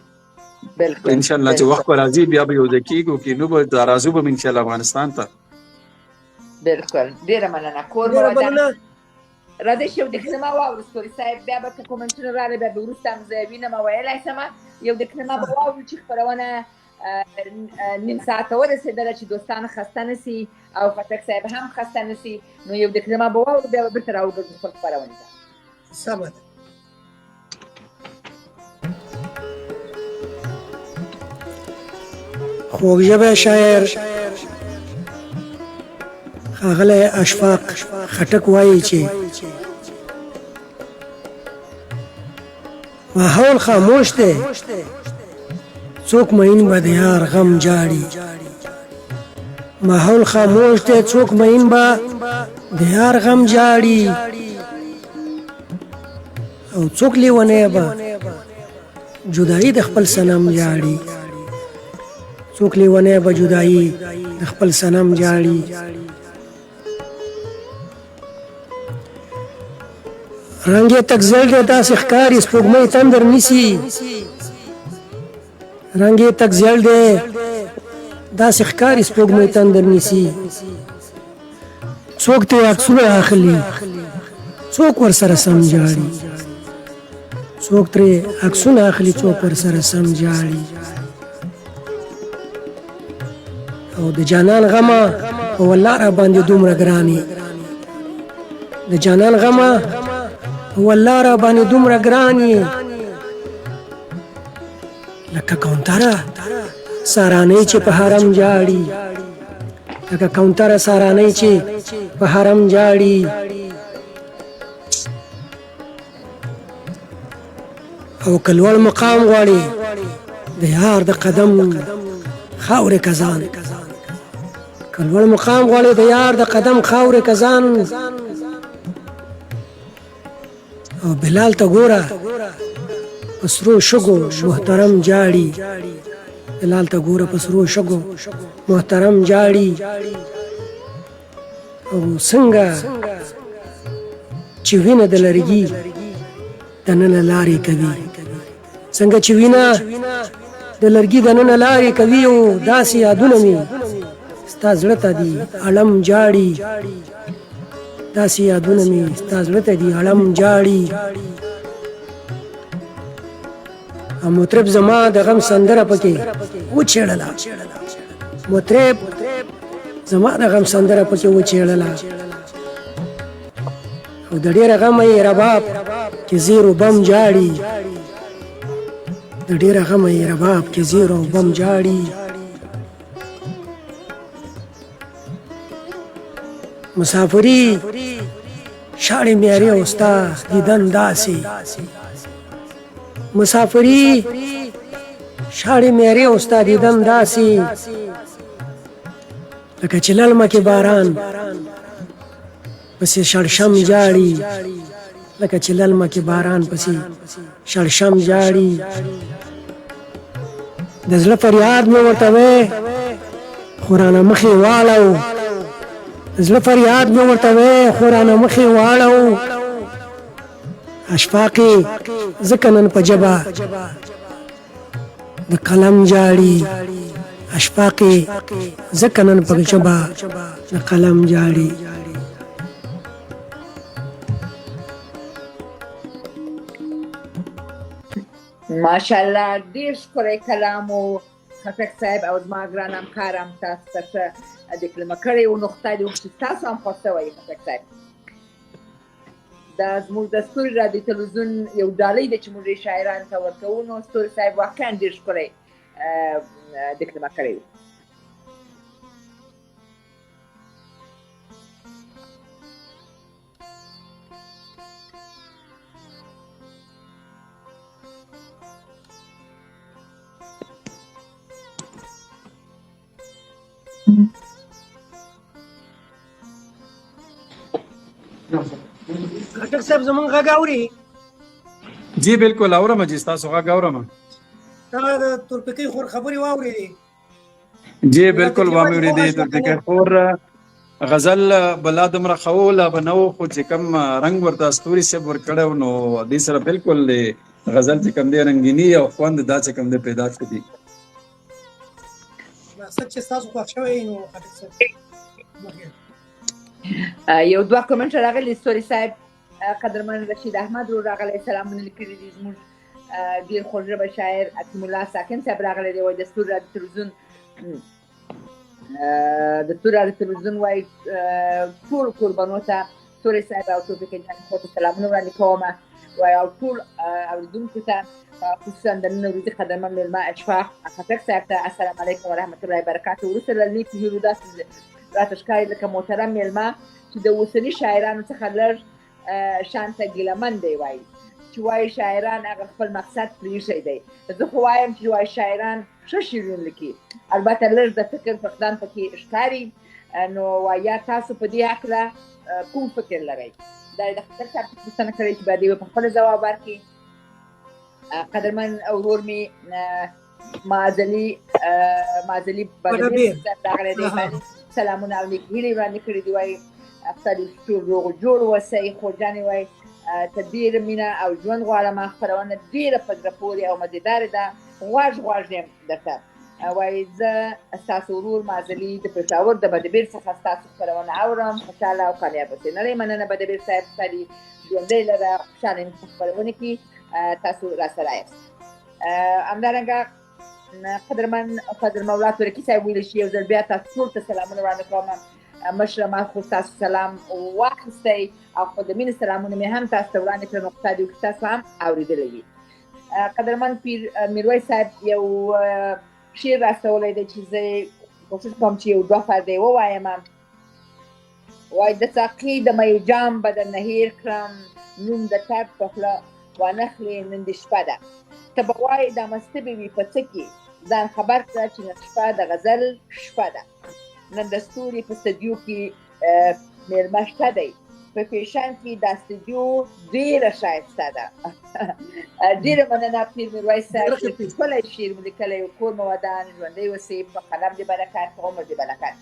ان شاء الله چې وخت به راځي بیا به یو ځای کېږو کې نو به راځو به ان شاء الله افغانستان ته. بالکل ډېره مننه. کور مو ودان. راځئ چې یو دقیقه واورو ستوري صاحب، بیا به که کومنټونه راغلي بیا به وروسته هم زه وینم او ویلی شم. یو دقیقه به واورو چې خپرونه نیم ساعته ورسېدله چې دوستان خسته نه سي او خټک صاحب هم خسته نه سي. نو یو دقیقه به واورو بیا به بېرته راوګرځو خپل خپرونې ته. سمه ده. خوږ ژبی شاعر ښاغلی اشفاق خټک وایي چې ماحول خاموش دی، څوک مین به د یار غم جاړي. ماحول خاموش دی، څوک مین به د یار غم جاړي. او څوک لیونی به جدایي د خپل صنم جاړي. څوک لیونی به جدایي د خپل صنم جاړي. رنګ یې تکزل دی داسې ښکاري سپوږمۍ تندر نیسي. رنګ یې تکزل دی داسې ښکاري سپوږمۍ تندر نیسي. څوک ترې عکسونه اخلي، څوک ورسره سم جاړي. څوک ترې عکسونه اخلي، څوک ورسره سم جاړي. او د جانان غمه په والله را باندې دومره ګرانې. د جانان غمه والله را باندې دومره ګرانې. لکه کونتره سارانۍ چې په حرم جاړي. لکه کونتره سارانۍ چې په حرم جاړي. او که لوړ مقام غواړي د یار د قدم خاورې کزان. که لوړ مقام غواړي د یار د قدم خاورې کزان. او بلال ته ګوره په سرو شګو محترم جاړي. بلال ته ګوره په سرو شګو محترم جاړي. او څنګه چې وینه د لرګي دننه لارې کوي. څنګه چې وینه د لرګي دننه لارې کوي. او داسې یادونه مې ستا زړه ته دي علم جاړي. داسې یادونه مې ستا زړه ته دي علم جاړي. او مطرب زما د غم سندره پکې وچېړله. مطرب زما د غم سندره پکې وچېړله. او د ډېره غمه یې رباب کې زیر و بم جاړي. د ډېره غمه یې رباب کې زیر و بم جاړي. مسافري شاړې میاري او ستا دیدن داسې. مسافري شاړې میاري او ستا دیدن داسې. لکه چې للمه کې باران پسې شړشم جاړي. لکه چې للمه کې باران پسې شړشم جاړي. د زړه فریاد مې ورته وې خو رانه مخې واړو. د زړه فریاد مې ورته وې خو رانه مخې واړو. اشفاقې ځکه نن په ژبه د قلم جاړي. اشفاقې ځکه نن په ژبه د قلم جاړي. ماشاءالله ډېر ښکلی کلام و خټک صاحب او زما ګران همکار هم تاسو ته ښه دکلمه کړی و، نو خدای دې وکړي چې تاسو هم خوښ شوی خټک صاحب. دا زموږ د ستوري رادیو تلویزیون یو ډالۍ ده چې موږ یې شاعرانو ته ورکوو، نو ستوري صاحب واقعا ډېر ښکلی دکلمه کړی و. خټک صاحب زمونږ غږ اوري؟ جی بالکل اورم جی ستاسو غږ اورم. تا د تورپیکۍ خور خبرې واورېدې؟ جی بالکل وامې اورېدې. تورپیکۍ خور غزل بلا دومره ښه وله به نه و، خو چې کوم رنګ ورته ستوري صاحب ورکړی و نو دې سره بالکل د غزل چې کوم دی رنګیني او خوند دا چې کوم دی پیدا شو دي. مقصد چې ستاسو خوښ شوی نو خټک صاحب یو دوه کومنټ راغلی ستوري صاحب. قدرمن رشید احمد رو راغلی سلامونه لیکلي دي. زموږ ډېر خوږژبه شاعر حکیم الله ساکن صاحب راغلی دی، وایي د ستوري رادیو تلویزیون وایي ټول کوربنو ته ستوري صاحب او تورپیکۍ جانې خور ته سلامونه وړاندې کومه، وایي او ټول اورېدونکو ته خصوصا د نن ورځې قدرمن مېلمه اشفاق خټک صاحب ته السلام علیکم ورحمة الله وبرکاته. وروسته له دې پوهېږو داسې راته ښکاري لکه محترم مېلمه چې د اوسني شاعرانو څخه لږ شانته ګیلهمن دی، وایي چې وایي شاعران هغه خپل مقصد پرېښی دی. زه خو وایم چې وایي شاعران ښه شعرونه لیکي، البته لږ د فکر فقدان پکې ښکاري. نو وایي یا تاسو په دې هکله کوم فکر لرئ؟ دا یې د خټک صاحب پوښتنه کړې چې باید یې په خپله ځواب ورکړي. قدرمن ورور مې معزلي بدبیر صاحب راغلی دی، سلامونه او نیک هیلې وړاندې کړي دي. وایي خدای دې ټول روغ جوړ اوسئ. خوجانې وایي ته ډېره مینه او ژوند غواړم، خپرونه ډېره په زړه پورې او مزېداره ده، غوږ یم درته. وایي زه ستاسو ورور معزلي د پېښور د بدبیر څخه ستاسو خپرونه اورم، خوشحاله او کامیاب اوسئ. نړۍ مننه بدبیر صاحب، خدای ژوندی لره، خوشحاله یم په خپرونې کې تاسو راسره یاست. همدارنګه قدرمن فضل مولا تورکي صاحب ویلی چې یو ځل بیا تاسو ټول ته سلامونه وړاندې کوم. مشره ما خو تاسو سلام واخیستی او خو د مینې سلامونه مې هم تاسو ته وړاندې کړل، نو خدای دې وکړي تاسو هم اورېدلی وي. قدرمن پیر میرویس صاحب یو شعر راستولی دی چې زه کوشش کوم چې یو دوه فرده یې ووایم. وایي د ساقي د میو جام به درنه هېر کړم، نوم د تب په خوله وانخلې نن دې شپه ده. ته به وایې دا مسته به وي په څه کې، ځان خبر کړه چې نن شپه د غزل شپه ده. نن د ستوري په استدیو کې مېلمه شته دی، په فیشن کې دا استدیو ډېره ښایسته ده. ډېره مننه پیر میرویس صاحب، ښکلی شعر مو لیکلی و. کور مو ودان، ژوندی اوسئ، په قلم دې برکت، په عمر دې برکت.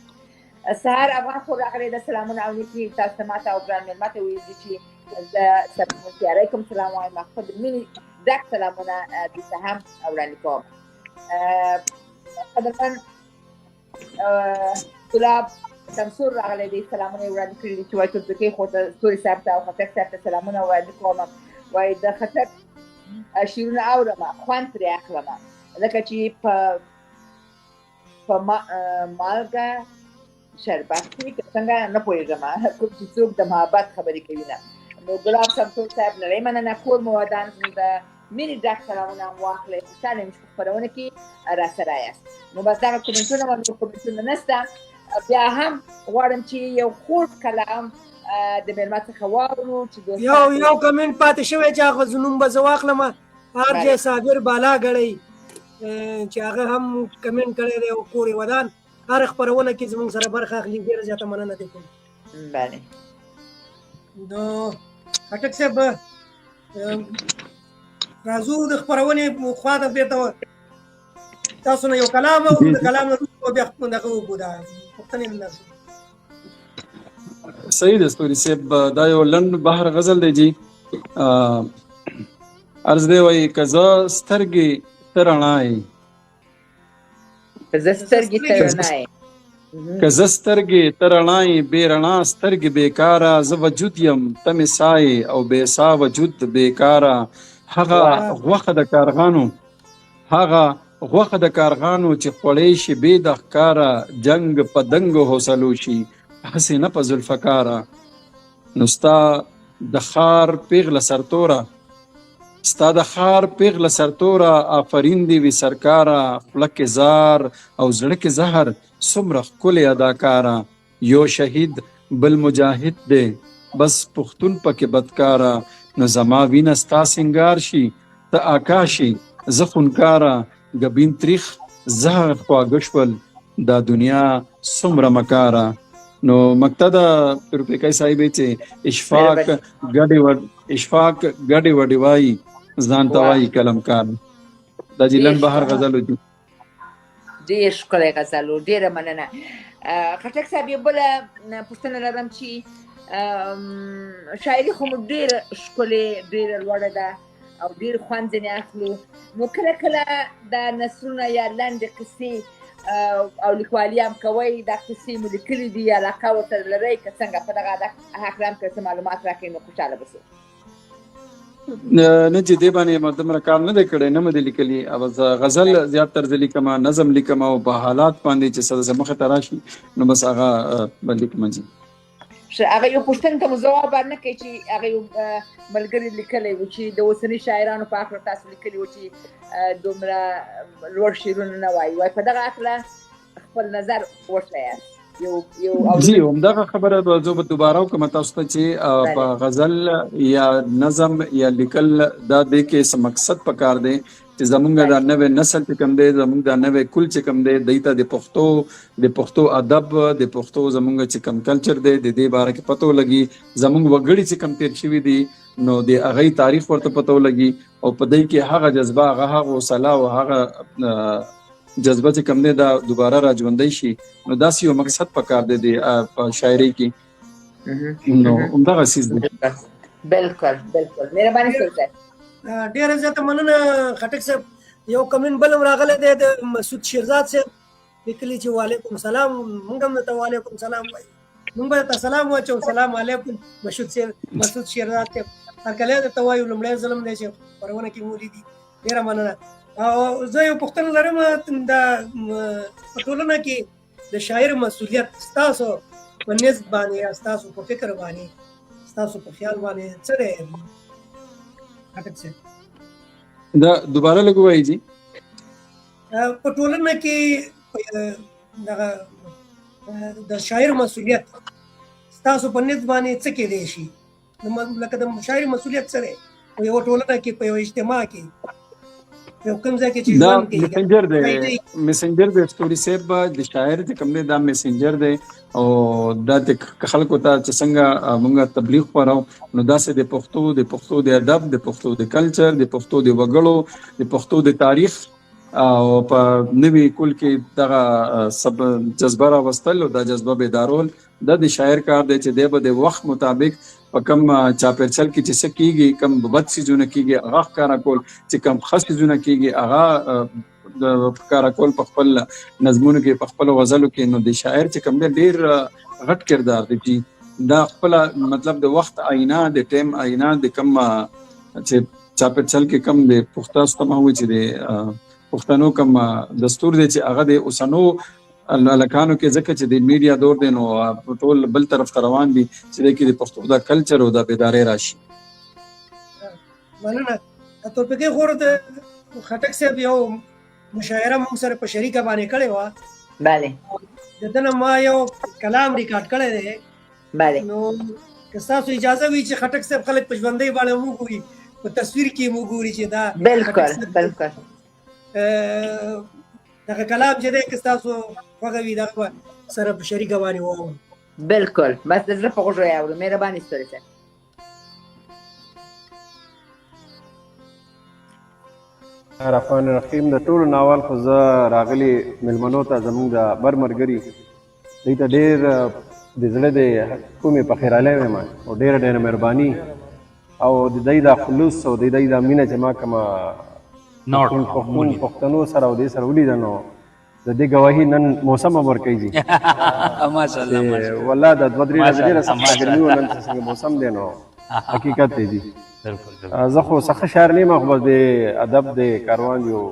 سهار افغان خور راغلی ده، سلامونه او نیکي تاسو ته ماته او ګران مېلمه ته ویل دي چې زه تیاری کوم سلام وایم، خپل د مینې ډک سلامونه دوی ته هم وړاندې کوم. قدرمن ګلاب شمسور راغلی دی، سلامونه یې وړاندې کړي دي چې وایي تورپیکۍ خور ته ستوري صاحب ته او خټک صاحب ته سلامونه وړاندې کوم. وایي د خټک شعرونه اورم، خوند ترې اخلم، ځکه چې په مالګه شربت کې که څنګه نه پوهېږم کوم چې څوک د محبت خبرې کوي نه. نو ګلاب شمسور صاحب نړۍ مننه، کور مو ودان، زموږ د مینې ډک سلامونه هم واخلئ، خوشحاله یم چې په خپرونه کې راسره یاست. نو بس دغه کومنټونه نور کومنټونه نشته، بیا هم غواړم چې یو خوږ کلام د مېلمه څخه واورو چې یو کمنټ پاتې شوی چې هغه نوم به زه واخلم، RJ صابر بالا ګړی چې هغه هم کمنټ کړی دی او کور یې ودان. هر خپرونه کې زموږ سره برخه اخلي، ډېره زیاته مننه دې کوم. بله نو خټک صاحب راځو د خپرونې خوا ته بېرته تاسو نه یو کلام او د کلام نه وروسته بیا دغه وکړو دا پوښتنې نه صحیح ده ستوري صاحب. دا یو لنډ بحر غزل دی جی. عرض دی وایي که زه سترګې ته رڼا یې، که زه سترګې ته رڼا یې، که زه سترګې ته رڼا یې، بې رڼا سترګې بېکاره، زه وجود یم ته مې سا یې او بې سا وجود بېکاره. هغه غوښه د کارغانو چې خوړی شي بې د ښکاره جنګ په دنګو حوصلو شي هسې نه په ذوالفقاره نو ستا د ښار پیغله سرتوره آفرین دې وي سرکاره خوله کې زار او زړه کې زهر څومره ښکلې اداکاره یو شهید بل مجاهد دی بس پښتون پکې بدکاره نو زما وینه ستا سینګار شي ته آکا شي زه خونکاره ګبین تریخ زهر خواږه شول دا دنیا څومره مکاره نو مقطع د روپیکای صاحب چې اشفاق ګډې وډې وایي ځان ته وایي قلمکار دا چې لنډ بهر غزل دي ډېر ښکلی غزل و ډېره مننه خټک صاحب یو بله پوښتنه لرم چې شاعري خو مو ډېره ښکلې ډېره لوړه ده او ډېر خوند ځینې اخلو نو کله کله دا نثرونه یا لنډې قصې او لیکوالي هم کوئ دا قصې مو لیکلي دي یا علاقه ورسره لرئ که څنګه په دغه هکله هم که څه معلومات راکړئ نو خوشحاله به شو نه چې دې باندې ما دومره کار نه دی کړی نه مې دی لیکلي او غزل زیات تر زه لیکم نظم لیکم او په حالات باندې چې څه داسې مخې ته راشي نو بس هغه به لیکم جي هغه یو پوښتنې ته مو ځواب ورنه کوي چې هغه یو ملګري لیکلی و چې د اوسني شاعرانو په هکله تاسو لیکلي و چې دومره لوړ شعرونه نه وایي وایي په دغه هکله خپل نظر وښیاست جی همدغه خبره به زه به دوباره وکړم تاسو ته چې په غزل یا نظم یا لیکل دا دی کې څه مقصد پکار دی چې زمونږ دا نوی نسل چې کوم دی زمونږ دا نوی کل چې کوم دی دوی ته د پښتو ادب د پښتو زمونږ چې کوم کلچر دی د دې باره کې پته ولګي زمونږ وګړي چې کوم تیر شوي دي نو د هغې تاریخ ورته پته ولګي او په دې کې هغه جذبه هغه حوصله او هغه جذبه چې کوم دی دا دوباره را ژوندی شي نو داسې یو مقصد پکار دی په شاعرۍ کې نو همدغه څیز دی بلکل مهرباني صاحب ډېره زیاته مننه خټک صاحب یو کمنټ بل هم راغلی دی د مسعود شیرزاد صاحب لیکلي چې وعلیکم سلام موږ هم درته وعلیکم سلام وایو موږ به درته سلام واچو سلام علیکم مسعود شیرزاد صاحب هرکلی درته وایو لومړی ځلم دی چې خپرونه کې مو لیدي ډېره مننه او زه یو پوښتنه لرم د په ټولنه کې د شاعر مسؤلیت ستاسو په نسب باندې یا ستاسو په فکر باندې ستاسو په خیال باندې څه دی خټک صاحب دا دوباره لږ ووایي جي په ټولنه کې دغه د شاعر مسؤلیت ستاسو په نسب باندې څه کېدی شي لکه د شاعر مسؤلیت څه دی په یوه ټولنه کې په یو اجتماع کې دا میسنجر دی ستوري صاحب د شاعر چې کوم دی دا میسنجر دی او دا د خلکو ته چې څنګه موږ تبلیغ خپرو نو داسې د پښتو د ادب د پښتو د کلچر د پښتو د وګړو د پښتو د تاریخ او په نوي کول کې دغه سب جذبه راوستل او دا جذبه بیدارول دا د شاعر کار دی چې دی به د وخت مطابق په کم چاپېرچل کې چې څه کېږي کم بد څیزونه کېږي هغه ښکاره کول چې کم ښه څیزونه کېږي هغه ښکاره کول په خپل نظمونو کې په خپلو غزلو کې نو د شاعر چې کوم دی ډېر غټ کردار دی چې دا خپله مطلب د وخت آینه د ټایم آینه د کم چې چاپېرچل کې کم د پښتو ستمه وي چې د پښتنو کم دستور دی چې هغه د اوسنو لکانو کې ځکه چې د میډیا دور دی نو ټول بل طرف ته روان دي چې د کې د پښتو د کلچر او د بیدارۍ راشي مننه تورپیکۍ خور د خټک صاحب یو مشاعره موږ سره په شریکه باندې کړې وه بله د ده نه ما یو کلام ریکارډ کړی دی بله نو که ستاسو اجازه وي چې خټک صاحب خلک په ژوندۍ باندې وګوري په تصویر کې وګوري چې دا بلکل دغه کلام چې دی که ستاسو خوښه وي دغه سره په شریکه باندې واورو بلکل بس د زړه په غوږو یې اورو مهرباني ستوري صاحب الرحمن الرحیم د ټولو ناول خو زه راغلي مېلمنو ته زموږ د بر ملګري دوی ته ډېر د زړه د کومې پخیرالی وایم او ډېره مهرباني او د دوی دا خلوص او د دوی دا مینه چې ما کومه پښتنو سره او دې سره ولیده نو د دې ګواهي نن موسم هم ورکوي جي والله د 2-3 ورځې ډېره سخته ګرمي وه نن څنګه موسم دی نو حقیقت دی جی بالکل زه خو څه ښه شاعر نه یم خو بس د ادب د کاروان یو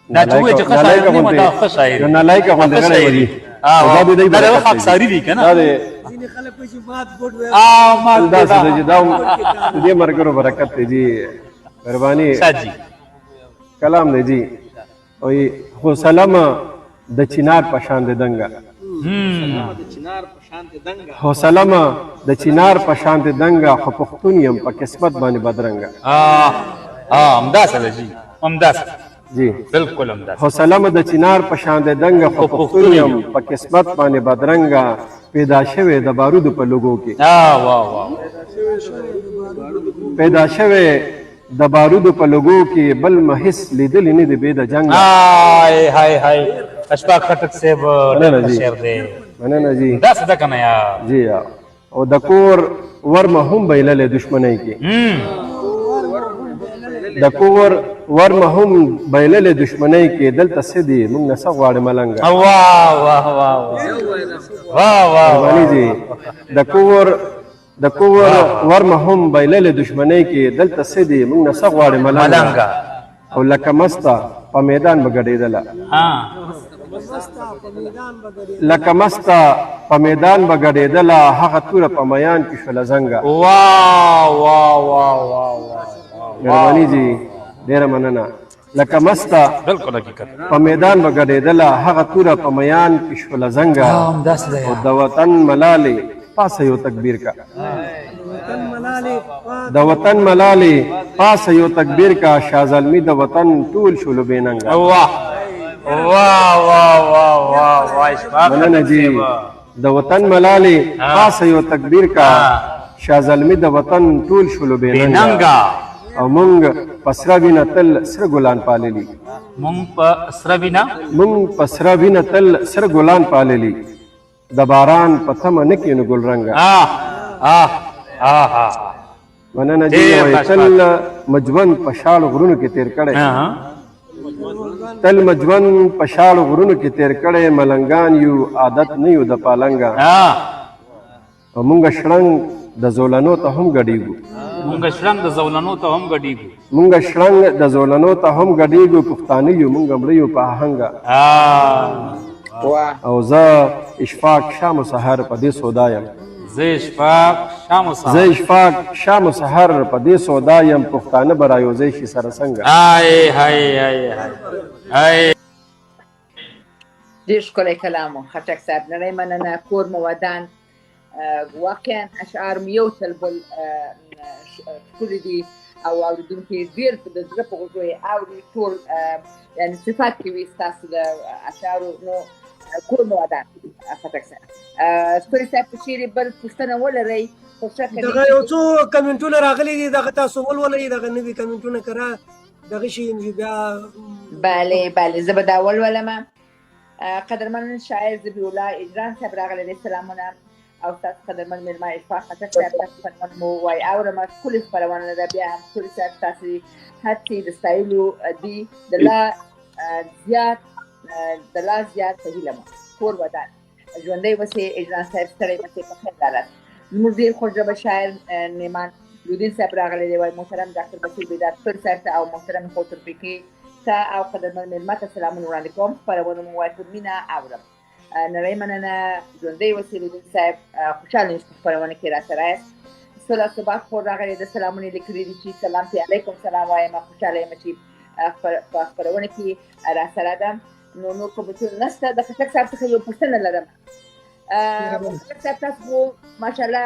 دا چې وایي چې ښه شاعر نه یم دا ښه شاعر یو نالایقه غوندې غلی وي دا د خاکساري دی که دا نه د ځینې خلک وایي چې مات ګوډ وایي داسې دی چې دا هم د دې ملګرو برکت دی جی مهرباني ساجي کلام دی جی وایي خو سلام د چنار په شان د دنګه حوصله مه د چنار په شان د دنګه خو پښتون یم په قسمت باندې بدرنګه همداسې ده جي همداسې جی بالکل همداسې حوصله مه د چنار په شان د دنګه خو پښتون یم په قسمت باندې بدرنګه پیدا شوی د بارودو په لوګو کې واه واه پیدا شوی د بارودو په لوګو کې بل محس لیدلی نه دی بې د جنګه هاي هاي هاي اشفاق خټک صاحب مننه ډېر جی. شعر دی مننه جی داسې ده که نه یا جی او د کور ورمه هم بیللې دشمنی کې د کور ورمه هم بیللې دشمنی کې دلته څه دي موږ نه څه غواړې ملنګه واه واه واه واه واه مهرباني جی د کور ورمه هم بیللې دشمنی کې دلته څه دي موږ نه څه غواړې ملنګه ملنګه او لکه مسته په میدان به ګډېدله لکه مسته په میدان به ګډېدله هغه توره په میان کې شوله زنګه واه واه واه واه مهرباني جی ډېره مننه لکه مسته بالکل حقیقت په میدان به ګډېدله هغه توره په میان کې شوله زنګه همداسې ده او د وطن ملالې پاسه یو تکبیر کا د وطن ملالې پاسه یو تکبیر کا شاه زلمي د وطن ټول شولو بې ننګه واه واه واه واه واه واه اشفاق مننه جی د وطن ملالې پاسه یو تکبیر کا شاه زلمي د وطن ټول شولو بې ننګه بېننګه او مونږ په سره وینه تل سره ګلان پاللي مونږ په سره وینه مونږ په سره وینه تل سره ګلان پاللي د باران په تمه نه کینو ګل رنګه مننه جی وایي تل مجون په شاړو غرونو کې تیر کړی تل مجون په شاړو غرونو کې تیر کړی ملنګان یو عادت نه یو د پالنګه او مونږ شړنګ د زولنو ته هم ګډیږو مونږ شړنګ د زولنو ته هم ګډیږو مونږ شړنګ د زولنو ته هم ګډیږو پښتانه یو مونږ مړه یو په آهنګه او زه اشفاق شام و سحر په دې سودا یم زه اشفاق شام و سحر په دې سودا یم پښتانه به رایوځی شي سره څنګه ډېر ښکلی کلام و خټک صاحب نړۍ مننه کور مو ودان واقعا اشعار مو یو تل بل ښکلي دي او اورېدونکي ډېر د زړه په غوږو یې اوري ټول یعنې صفات کوي ستاسو د اشعارو نو کور مو ودان خټک صاحب ستوري صاحب په چیرې بل پوښتنه ولرئ دغه یو څو کمنټونه راغلي دي دغه تاسو ولولئ دغه نوي کمنټونه کره دغه شي بیا بله زه به دا ولولم قدرمن شاعر ذبیح الله اجران صاحب راغلی دی سلامونه او ستاسو قدرمن مېلمه اشفاق خټک صاحب تاسو خدمت مو وایي اورم ښکلې خپرونه ده بیا هم ستوري صاحب ستاسې هڅې د ستایلو دي د لا زیات په هیله مو کور ودان ژوندی اوسئ اجران صاحب ستړی مه شئ په خیر راغلاست زموږ ډېر خوشژبه شاعر نعمان لودین صاحب راغلی دی وایي محترم ډاکټر بشیر بیدار ستوري صاحب ته او محترم خسرو فقیه ته او قدرمن مېلمه ته سلامونه وړاندې کوم خپرونه مو وایي په مینه اورم نړۍ مننه ژوندی اوسئ لودین صاحب خوشحاله یم چې په خپرونه کې راسره یاست صلح صبح خور راغلی د سلامونه یې لیکلي دي چې سلام پې علیکم سلام وایم خوشحاله یم چې په خپرونه کې راسره ده نو نور کومتونه نشته د خټک صاحب څخه یو پوښتنه لرم خټک صاحب تاسو خو ماشاءالله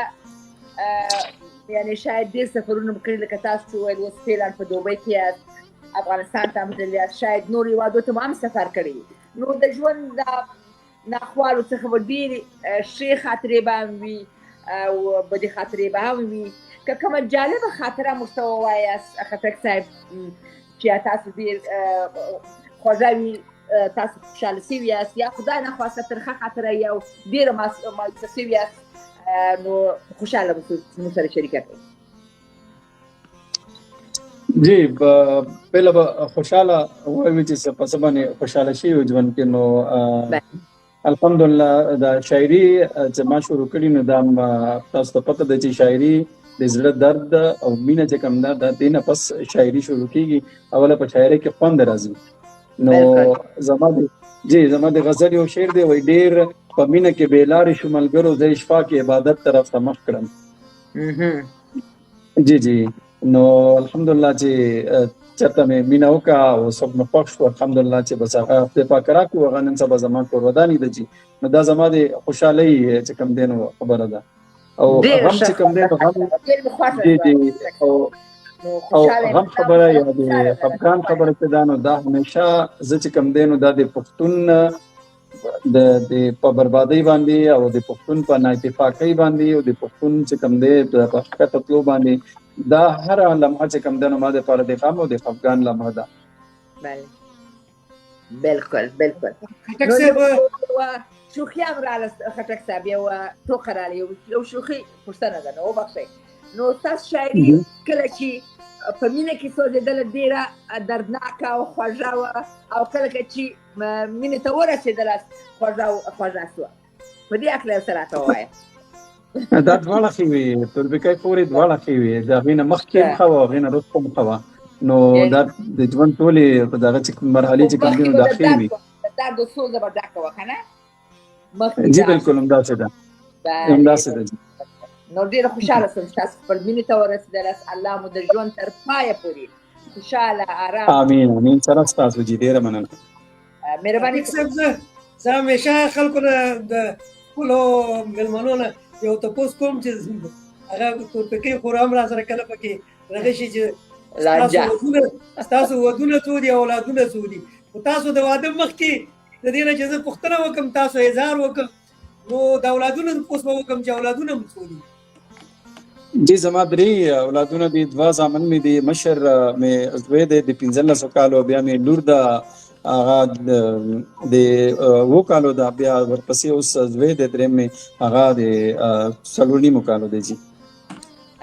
یعنې شاید ډېر سفرونه مو کړي لکه تاسو چې وویل اوس فعلا په دوبۍ کې یاست افغانستان ته هم تللي یاست شاید نور هېوادو ته مو هم سفر کړی نو د ژوند د ناخوالو څخه به ډېرې ښې خاطرې به هم وي او بدې خاطرې به هم وي که کومه جالبه خاطره موږ ته ووایاست خټک صاحب چې تاسو ډېر خوږه وي تاسو خوشحاله سوي یاست یا خدای نخواسته ترخه خاطره یا ډېره مایوسه سوي یاست نو خوشحاله به زموږ سره شریکه کړئ جی پهله به خوشحاله وایو چې په څه باندې خوشحاله شي ژوند کې نو الحمدلله دا شاعري چې ما شروع کړې نو دا تاسو ته پته ده چې شاعري د زړه درد او مینه چې کوم ده د دې نه پس شاعري شروع کیږي. اوله په شاعري کې خوند راځي. نو زما د غزل یو شعر دی وای ډیر په مینه کې بیلارې شو ملګرو زه اشفاق عبادت طرف ته مخ کړم. جی نو الحمدلله چې چرته مې مینه وکړه او څوک مې خوښ شو الحمدلله چې بس هغه خدای پاک راکړو هغه نن سبا زما کور ودانې ده جي. نو دا زما د خوشحالۍ چې کوم دی نو خبره ده او غم چې کوم دی او غم خبره یا د خفګان خبره چې ده نو دا همیشه زه چې کوم دی نو دا د پښتون د په بربادۍ باندې او د پښتون په نااتفاقۍ باندې او د پښتون چې کوم دی په حقیقت تلو باندې دا هر لمحه چې کوم دی نو ما دپاره د غم او د خفګان لمحه ده. بله بالکل خټک صاحب شوخي هم راله خټک صاحب یو ټوکه راله یو شوخي پوښتنه ده نو وبخښئ نو ستاسو شاعري کله چې په مینه کې سوځېدله ډېره دردناکه او خوږه وه او کله چې مینې ته ورسېدله خوږه سوه په دې هکله یو څه راته ووایه. دا دواړه ښې وې توربیکۍ پورې دواړه ښې وې د هغې نه مخکې هم ښه وه هغې نه وروسته هم ښه وه نو دا د ژوند ټولې په دغه چې مرحلې چې کوم دي نو دا ښې وې. د درد و سوزه به ډکه وه که نه جی بالکل همداسې ده همداسې ده. نو ډېره خوشحاله شوم چې تاسو خپل مینې ته ورسېدلاست. الله مو د ژوند تر پایه پورې خوشحاله ارام امین سره ستاسو جي ډېره مننه مهرباني. زه همیشه خلکو نه د خپلو مېلمنو نه یو تپوس کوم چې هغه تورپیکۍ خور هم را سره کله پکې رغې شي چې ستاسو ودونه څو دي اولادونه څو دي خو تاسو د واده مخکې د دې نه چې زه پوښتنه وکړم تاسو اظهار وکړم نو د اولادونو تپوس به وکړم چې اولادونه هم څو دي. جی زما درې اولادونه دي 2 زامن مې دي مشر مې زوی دی د 15 کالو بیا مې لور ده هغه د 7 کالو ده بیا ورپسې اوس زوی دی درېم مې هغه د 4 کالو دی جی.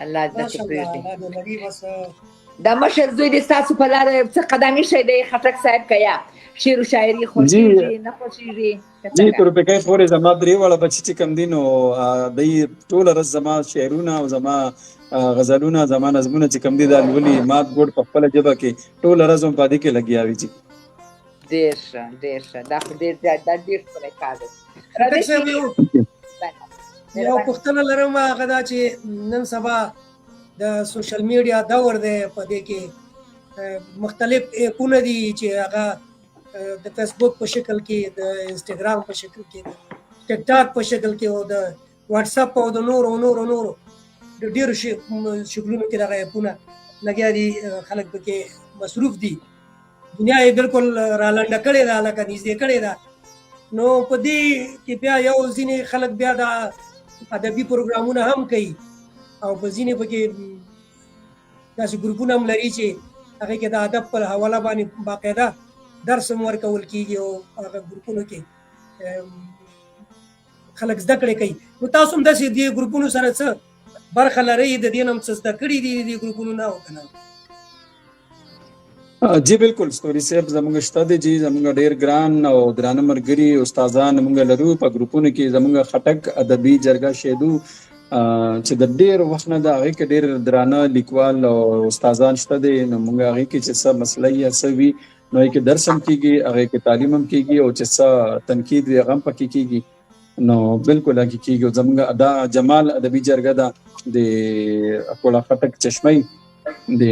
الله عزت پرېږدي. دا مشر زوی دی ستاسو په لاره څه قدم ایښی دی خټک صاحب که یا شعر و شاعري خوښېږي نه خوښېږي؟ جی تورپیکۍ خورې زما درې واړه بچي چې کوم دي نو دوی ټوله ورځ زما شعرونه او زما غزلونه زما نظمونه چې کوم دي دا لولي ما ګوډ په خپله ژبه کې ټوله ورځ هم په دې کې لګیا وي جی. ډېر ښه دا خو ډېر ښکلی کار دی. یو پوښتنه لرم هغه دا چې نن سبا د سوشل میډیا دور دی په دې کې مختلف ایپونه دي چې هغه د فیسبوک په شکل کې د انسټاګرام په شکل کې د ټیک ټاک په شکل کې او د واتس اپ او د نورو د ډېرو شکلونو کې دغه ایپونه لګیا دي خلک پکې مصروف دي دنیا یې بالکل رالنډه کړې ده لکه نږدې کړې ده نو په دې کې بیا یو ځینې خلک بیا د ادبي پروګرامونه هم کوي او په ځینې پکې داسې ګروپونه هم لري چې هغې کې د ادب پر حواله باندې باقاعده درس هم ورکول کېږي او هغه ګروپونو کې خلک زده کړې کوي. نو تاسو هم داسې دې ګروپونو سره څه برخه لرئ د دې نه هم څه زده کړي دي دې ګروپونو نه او که نه؟ جی بالکل ستوري صاحب زموږ شته دی جی زموږ ډېر ګران او درانه ملګري استادان موږ لرو په ګروپونو کې زموږ خټک ادبي جرګه شیدو چې د ډېر وخت نه د هغې کې ډېر درانه لیکوال او استادان شته دی نو موږ هغې کې چې څه مسله یا څه وي نو هغې کې درس هم کېږي هغې کې تعلیم هم کېږي او چې څه تنقید وي هغه هم پکې کېږي نو بالکل هغې کېږي او زموږ دا جمال ادبي جرګه ده د اکوړه خټک چشمۍ د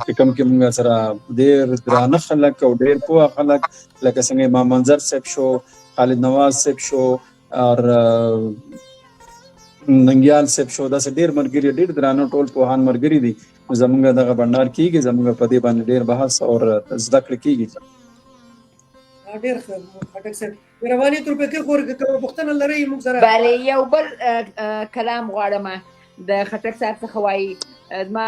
چې کوم کې موږ سره ډېر درانه خلک او ډېر پوه خلک لکه څنګه امام منظر صاحب شو خالد نواز صاحب شو اور ننګیال صاحب شو داسې ډېر ملګري ډېر درانه ټول پوهان ملګري دي زموږ دغه بنډار کېږي زموږ په دې باندې ډېر بحث او زده کړې کېږي. ډېر ښه خټک صاحب مهرباني تورپیکۍ خور که کومه پوښتنه لرئ موږ سره بله یو بل کلام غواړم د خټک صاحب څخه وایي زما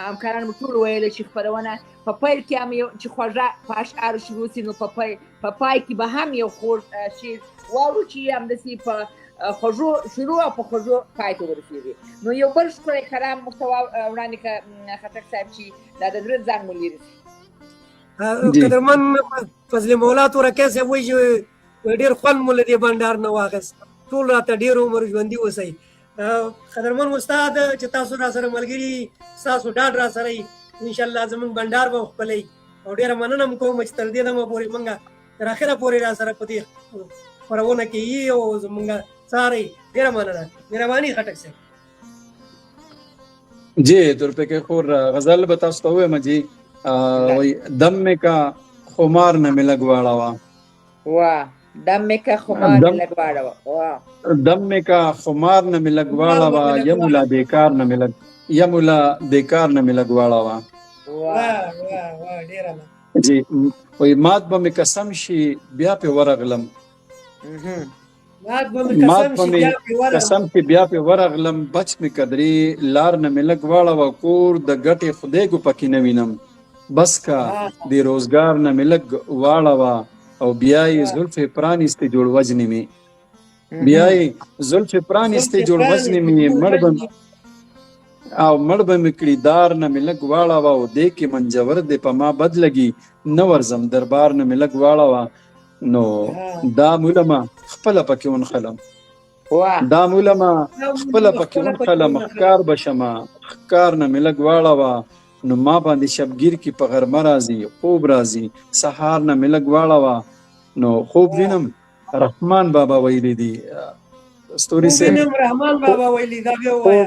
همکارانو مو ټول ویله چې خپرونه په پیل کې هم یو چې خوږه په اشعارو شروع سي نو په پای کې به هم یو خوږ شعر واورو چې همداسې په خوږو شروع او په خوږو پای ته ورسېږي. نو یو بل ښکلی کلام محتوا وړاندې کړه خټک صاحب چې دا د زړه زنګ مو لري. قدرمن فضل مولا تورکی صاحب وایي چې ډېر خوند مو له دې بنډار نه واخیست ټول راته ډېر عمر ژوندي اوسئ قدرمن استاد چې تاسو را سره ملګري تاسو ډاډ را سره ان شاء الله زمونږ بندار به خپلې او ډیره مننه کوم چې تر دې دمه پورې مونږه تر اخره پورې را سره په دې خپرونه کې یې او زمونږ ساري ډیره مننه مهرباني خټک صاحب. جی تر پہ کہ خور غزل بتا ستا ہوئے مجھے وہی دم میں کا خمار نہ ملگ واڑا وا واہ دم میں کا خمار نہ لگواڑا واہ دم میں کا خمار نہ ملگ واڑا وا یمولا بیکار نہ ملگ یمولا بیکار نہ ملگ واڑا وا جی وہی مات بم قسم شي بیا په ورغلم مات بم قسم کې بیا په ورغلم بچ می قدرې لار نه ملګ واړه و کور د ګټې خدای کو پکې نه وینم بس کا دی روزګار نه ملګ واړه و او بیا یې زلفې پرانیستې جوړ وجنې می بیا یې زلفې پرانیستې جوړ وجنې می مړ به مې کړي دار نه مې لږ واړه وه او دې کې منجور دی په ما بد لګي نه ورځم دربار نه مې لږ واړه وه نو دا مولمه خپله پکې ونخلم دا مولمه خپله پکې ونخلم ښکار به شمه ښکار نه مې لږ واړه وه نو ما باندې شبګیر کې په غرمه راځي خوب راځي سهار نه مې لږ واړه وه نو خوب وینم رحمان بابا ویلی دی ستوري وینم رحمان بابا ویلی دا بیا ووایه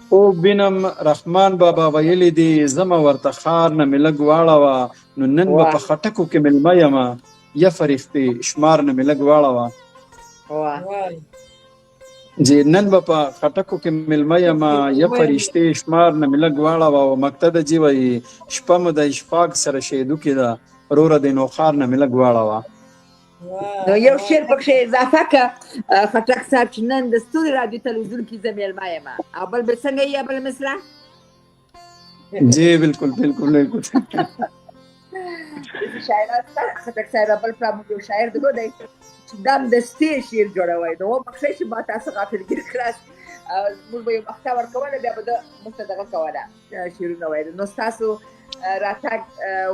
خوب وینم رحمان بابا ویلی دی زما ورته خار نه مې لږ واړه وه نو نن به په خټکو کې مېلمه یمه یا فرښتې شمار نه مې لږ واړه وه جی نن به په خټکو کې مېلمه یمه یا فرښتې شمار نه مې لږ واړه وه او مقتده جی وایي شپه مو د اشفاق سره شیدو کې ده روره دی نو خار نه مې لږ واړه وه نو یو شعر پکې اضافه که خټک صاحب چې نن د ستوري راډیو تلویزیون کې زه مېلمه یم او بل به څنګه یې بل مصرع جی بالکل بالکل بالکل شاعران خټک صاحب بل پلار یو شاعر درلودی چې دم دستي شعر جوړوی نو وبخښئ چې ما تاسو غافلګیر کړاست موږ به یو وخته ورکوله بیا به ده موږ ته دغه کوله شعرونه ویل نو ستاسو راتګ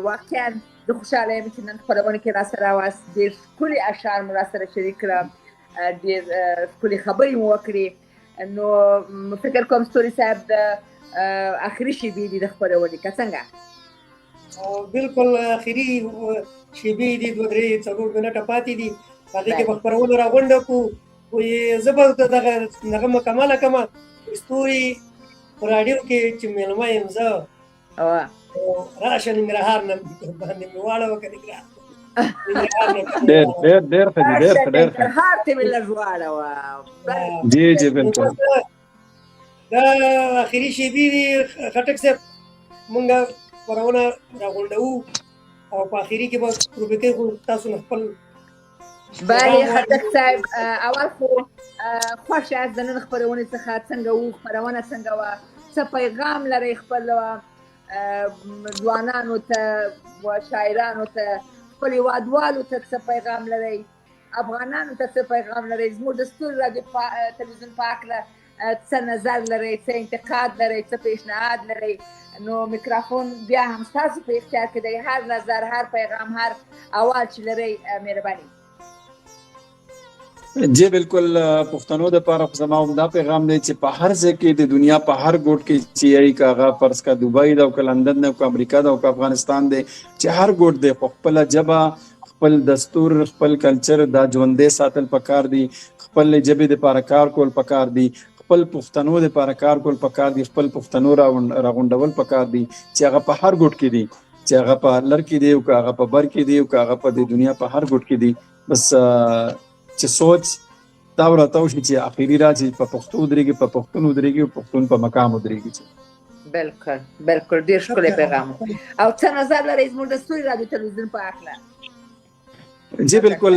واقعا زه خوشحاله یم چې نن خپرونه کې راسره واست ډېر ښکلي اشعار مو راسره شریک کړه ډېر ښکلي خبرې مو وکړې نو فکر کوم ستوري صاحب د اخري شیبې دي د خپرونې که څنګه بالکل اخري شیبې دي 2-3-4 منټه پاتې دي هغې کې به خپرونه راغونډه کړو زه به دغه مکمله کړمه ستوري په راډیو کې چې مېلمه یم زه راشه ننګرهار نه باندې مې واړوه که ډېر ښه دي ننګرهار ته مې لږ واړوه جی جی بالکل دا اخري شیبې دي خټک صاحب مونږ خپرونه راغونډوو او په اخري کې به پروفیکر خو تاسو نه خپل بله خټک صاحب اول خو خوښ یاست د نن خپرونې څخه څنګه وو خپرونه څنګه وه څه پیغام لرئ خپل ځوانانو ته شاعرانو ته خپل هېوادوالو ته څه پیغام لرئ افغانانو ته څه پیغام لرئ زموږ د ستوري راډیو تلویزیون په هکله څه نظر لرئ څه انتقاد لرئ څه پیشنهاد لرئ نو میکروفون بیا هم ستاسو په اختیار کې دی هر نظر هر پیغام هر اواز چې لرئ مهرباني جی بالکل پښتنو دپاره خو زما همدا پیغام دی چې په هر ځای کې د دنیا په هر ګوټ کې چې یې که هغه فرض که دوبۍ ده او که لندن ده او که امریکا ده او که افغانستان دی چې هر ګوټ دی خو خپله ژبه خپل دستور خپل کلچر دا ژوندی ساتل پکار دي خپل ژبې دپاره کار کول پکار دي خپل پښتنو دپاره کار کول پکار دي خپل پښتنو راغونډول پکار دي چې هغه په هر ګوټ کې دي چې هغه په لر کې دی او که هغه په بر کې دی او که هغه په د دنیا په هر ګوټ کې دي بس چې سوچ دا ورته وشي چې اخري راځي په پښتو ودرېږي په پښتون ودرېږي او پښتون په مقام ودرېږي بالکل بالکل ډېر ښکلی پیغام او څه نظر لرئ زموږ د ستوري راډیو تلویزیون په هکله جی بالکل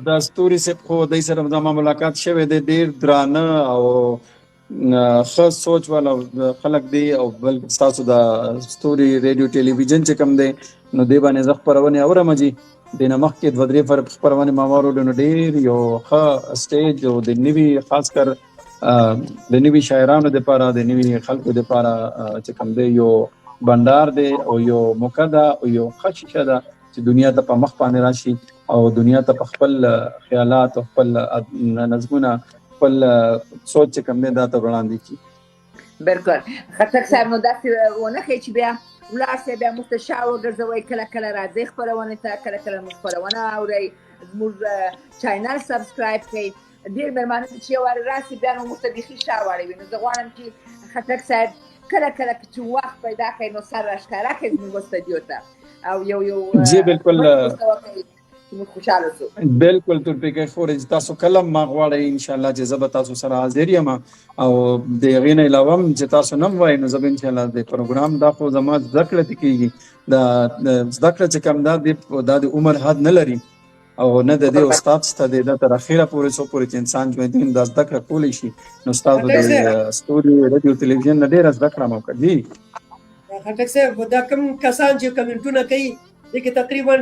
د ستوري صاحب خو دوی سره زما ملاقات شوی دی ډېر درانه او ښه سوچ والا خلک دی او بل ستاسو د ستوري ریډیو ټلویزیون چې کوم دی نو دې باندې زه خپرونې اورم جي د نه مخکې 2-3 خپرونې ما واورلې نو ډېر یو ښه سټیج او د نوي خاص کر د نوي شاعرانو دپاره د نوي خلکو دپاره چې کوم دی یو بندار دی او یو موقع ده او یو ښه شیشه ده چې دنیا ته په مخ باندې راشي او دنیا ته په خپل خیالات او خپل نظمونه خپل سوچ چې کوم دی دا ته وړاندې کړي. بالکل خټک صاحب نو داسې ونه ښیي چې بیا ولاړ سئ بیا موږ ته شا وګرځوئ، کله کله راځئ خپرونې ته، کله کله موږ خپرونه اورئ، زموږ چینل سبسکرایب کړئ. ډېر مېلمانه چې یو وارې راسي بیا نو موږ ته بیخي شا واړوي. نو زه غواړم چې خټک صاحب کله کله چې وخت پیدا کړئ نو سر راښکاره کړئ زموږ استودیو ته او یو جی بالکل موږ خوشحاله شو. بالکل تورپیکۍ خورې چې تاسو کله ما غواړئ انشاءالله چې زه به تاسو سره حاضر یم او د هغې نه علاوه هم چې تاسو نه هم وایئ نو زه به انشاءالله د پروګرام دا خو زما زده کړه ته کېږي. دا زده کړه چې کوم دا د عمر حد نه لري او نه د دې استاد شته دی، دا تر اخره پورې څو پورې چې انسان ژوندی دا زده کړه کولی شي. نو ستاسو د ستوري رادیو تلویزیون نه ډېره زده کړه مو وکړه. جی خټک صاحب دا کوم کسان چې کمنټونه کوي دې کې تقریبا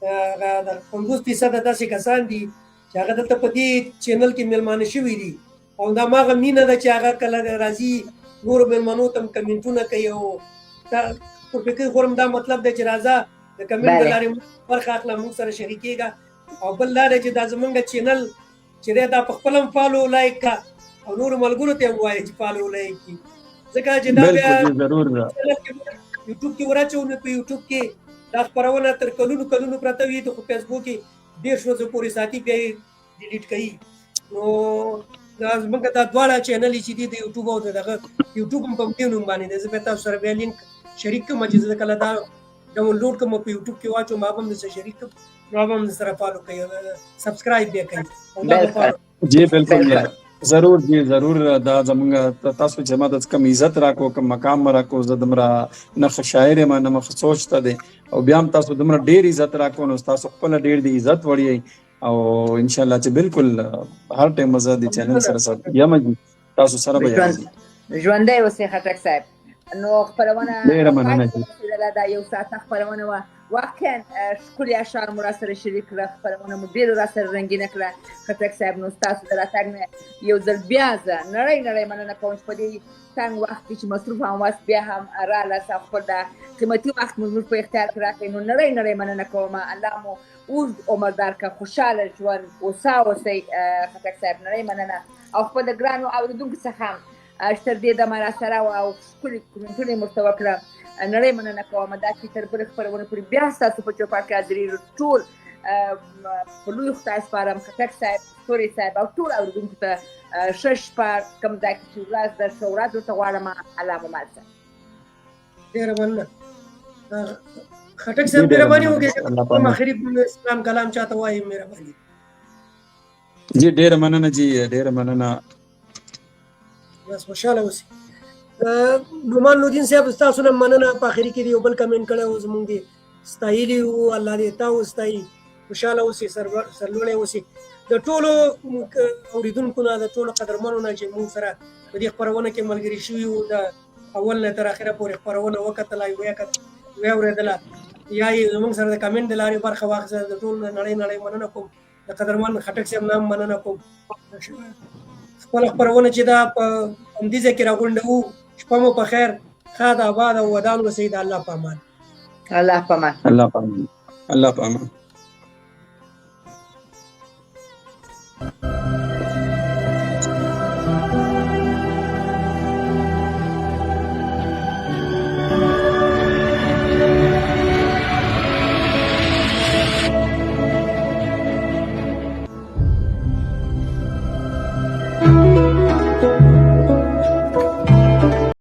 50% داسې کسان دي چې هغه دلته په دې چینل کې میلمانه شوي دي او دا ماغه مینه ده چې هغه کله راځي نورو میلمنو ته کمنټونه کوي او تورپیکۍ خورم دا مطلب دی چې راځه د کمنټ د لارې برخه اخله موږ سره شریکېږه او بل دا دی چې دا زمونږ چینل چې دی دا په خپل هم فالو لایک کا او نورو ملګرو ته هم ووایي چې فالو لایک کړي ځکه چې دا بیا یوټیوب کې وراچو نو په یوټیوب کې دا خپرونه تر کلونو پرته وي ته خو فیسبوک کې 10 ورځې پورې ساتي بیا یې ډیلیټ کوي. نو دا زموږ دا دواړه چینل چې دي د یوټیوب او دغه یوټیوب هم په دې نوم باندې دی. زه به تاسو سره بیا لینک شریک کوم چې زه کله دا ډاونلوډ کوم په یوټیوب کې واچوم هغه هم درسره شریک کوم نو هغه هم سره فالو کوي سبسکرایب بیا کوي. جی بالکل ضرور جی ضرور. دا زمونږ تاسو چې ما د کم عزت راکو کم مقام راکو زه دومره نه ښه شاعر یم نه مخ سوچ ته دی او بیا هم تاسو دومره ډېر عزت راکو نو تاسو خپله ډېر د عزت وړ یئ او انشاءالله چې بالکل هر ټایم زه د چینل سره یم تاسو سره به یم. ژوندی اوسئ خټک صاحب. نو خپرونه ډېره مننه جی. دا یو ساعته خپرونه وه واقعا ښکلي اشعار مو راسره شریک کړه، خپرونه مو ډېره راسره رنګینه کړه. خټک صاحب نو ستاسو د راتګ نه یو ځل بیا زه نړۍ مننه کوم چې په دې تنګ وخت کې چې مصروف هم واست بیا هم رالاست او خپل دا قیمتي وخت مو زموږ په اختیار کې راکړئ. نو نړۍ مننه کوم. الله مو اوږد عمر درکړه، خوشحاله ژوند هوسا اوسئ خټک صاحب. نړۍ مننه او خپل د ګرانو اورېدونکو څخه هم تر دې دمه راسره وه او ښکلي کمنټونه یې ورته وکړه. نړۍ مننه کوم. دا چې تر بلې خپرونې پورې بیا ستاسو په چوپړ کې حاضرېږو. ټول په لوی خدای سپارم خټک صاحب، ستوري صاحب او ټول اورېدونکو ته ښه شپه کوم ځای کې چې ورځ ده ښه ورځ ورته غواړم. الله مو مل شه. ډېره مننه خټک صاحب. مهرباني وکړئ آخري اسلام کلام چاته وایي مهرباني. جی ډېره مننه جی ډېره مننه. بس خوشحاله اوسئ. نعمان الدین صاحب ستاسو نه مننه. په آخري کې یو بل کمنټ کړی و زموږ د ستایلي و الله دې تا وستایي. خوشحاله اوسئ سرلوړی اوسئ. د ټولو اورېدونکو نه د ټولو قدرمنو نه چې موږ سره په دې خپرونه کې ملګري شوي وو د اول نه تر اخره پورې خپرونه وکتله ویې اورېدله یا یې زموږ سره د کمنټ د لارې برخه واخیسته. د ټول نړۍ مننه کوم. د قدرمن خټک صاحب نه هم مننه کوم. خپله خپرونه چې دا په همدې ځای کې راغونډوو. شپه مو په خیر، ښاد آباد او ودان اوسئ. د الله په امان. الله په امان. الله په امان. الله په امان.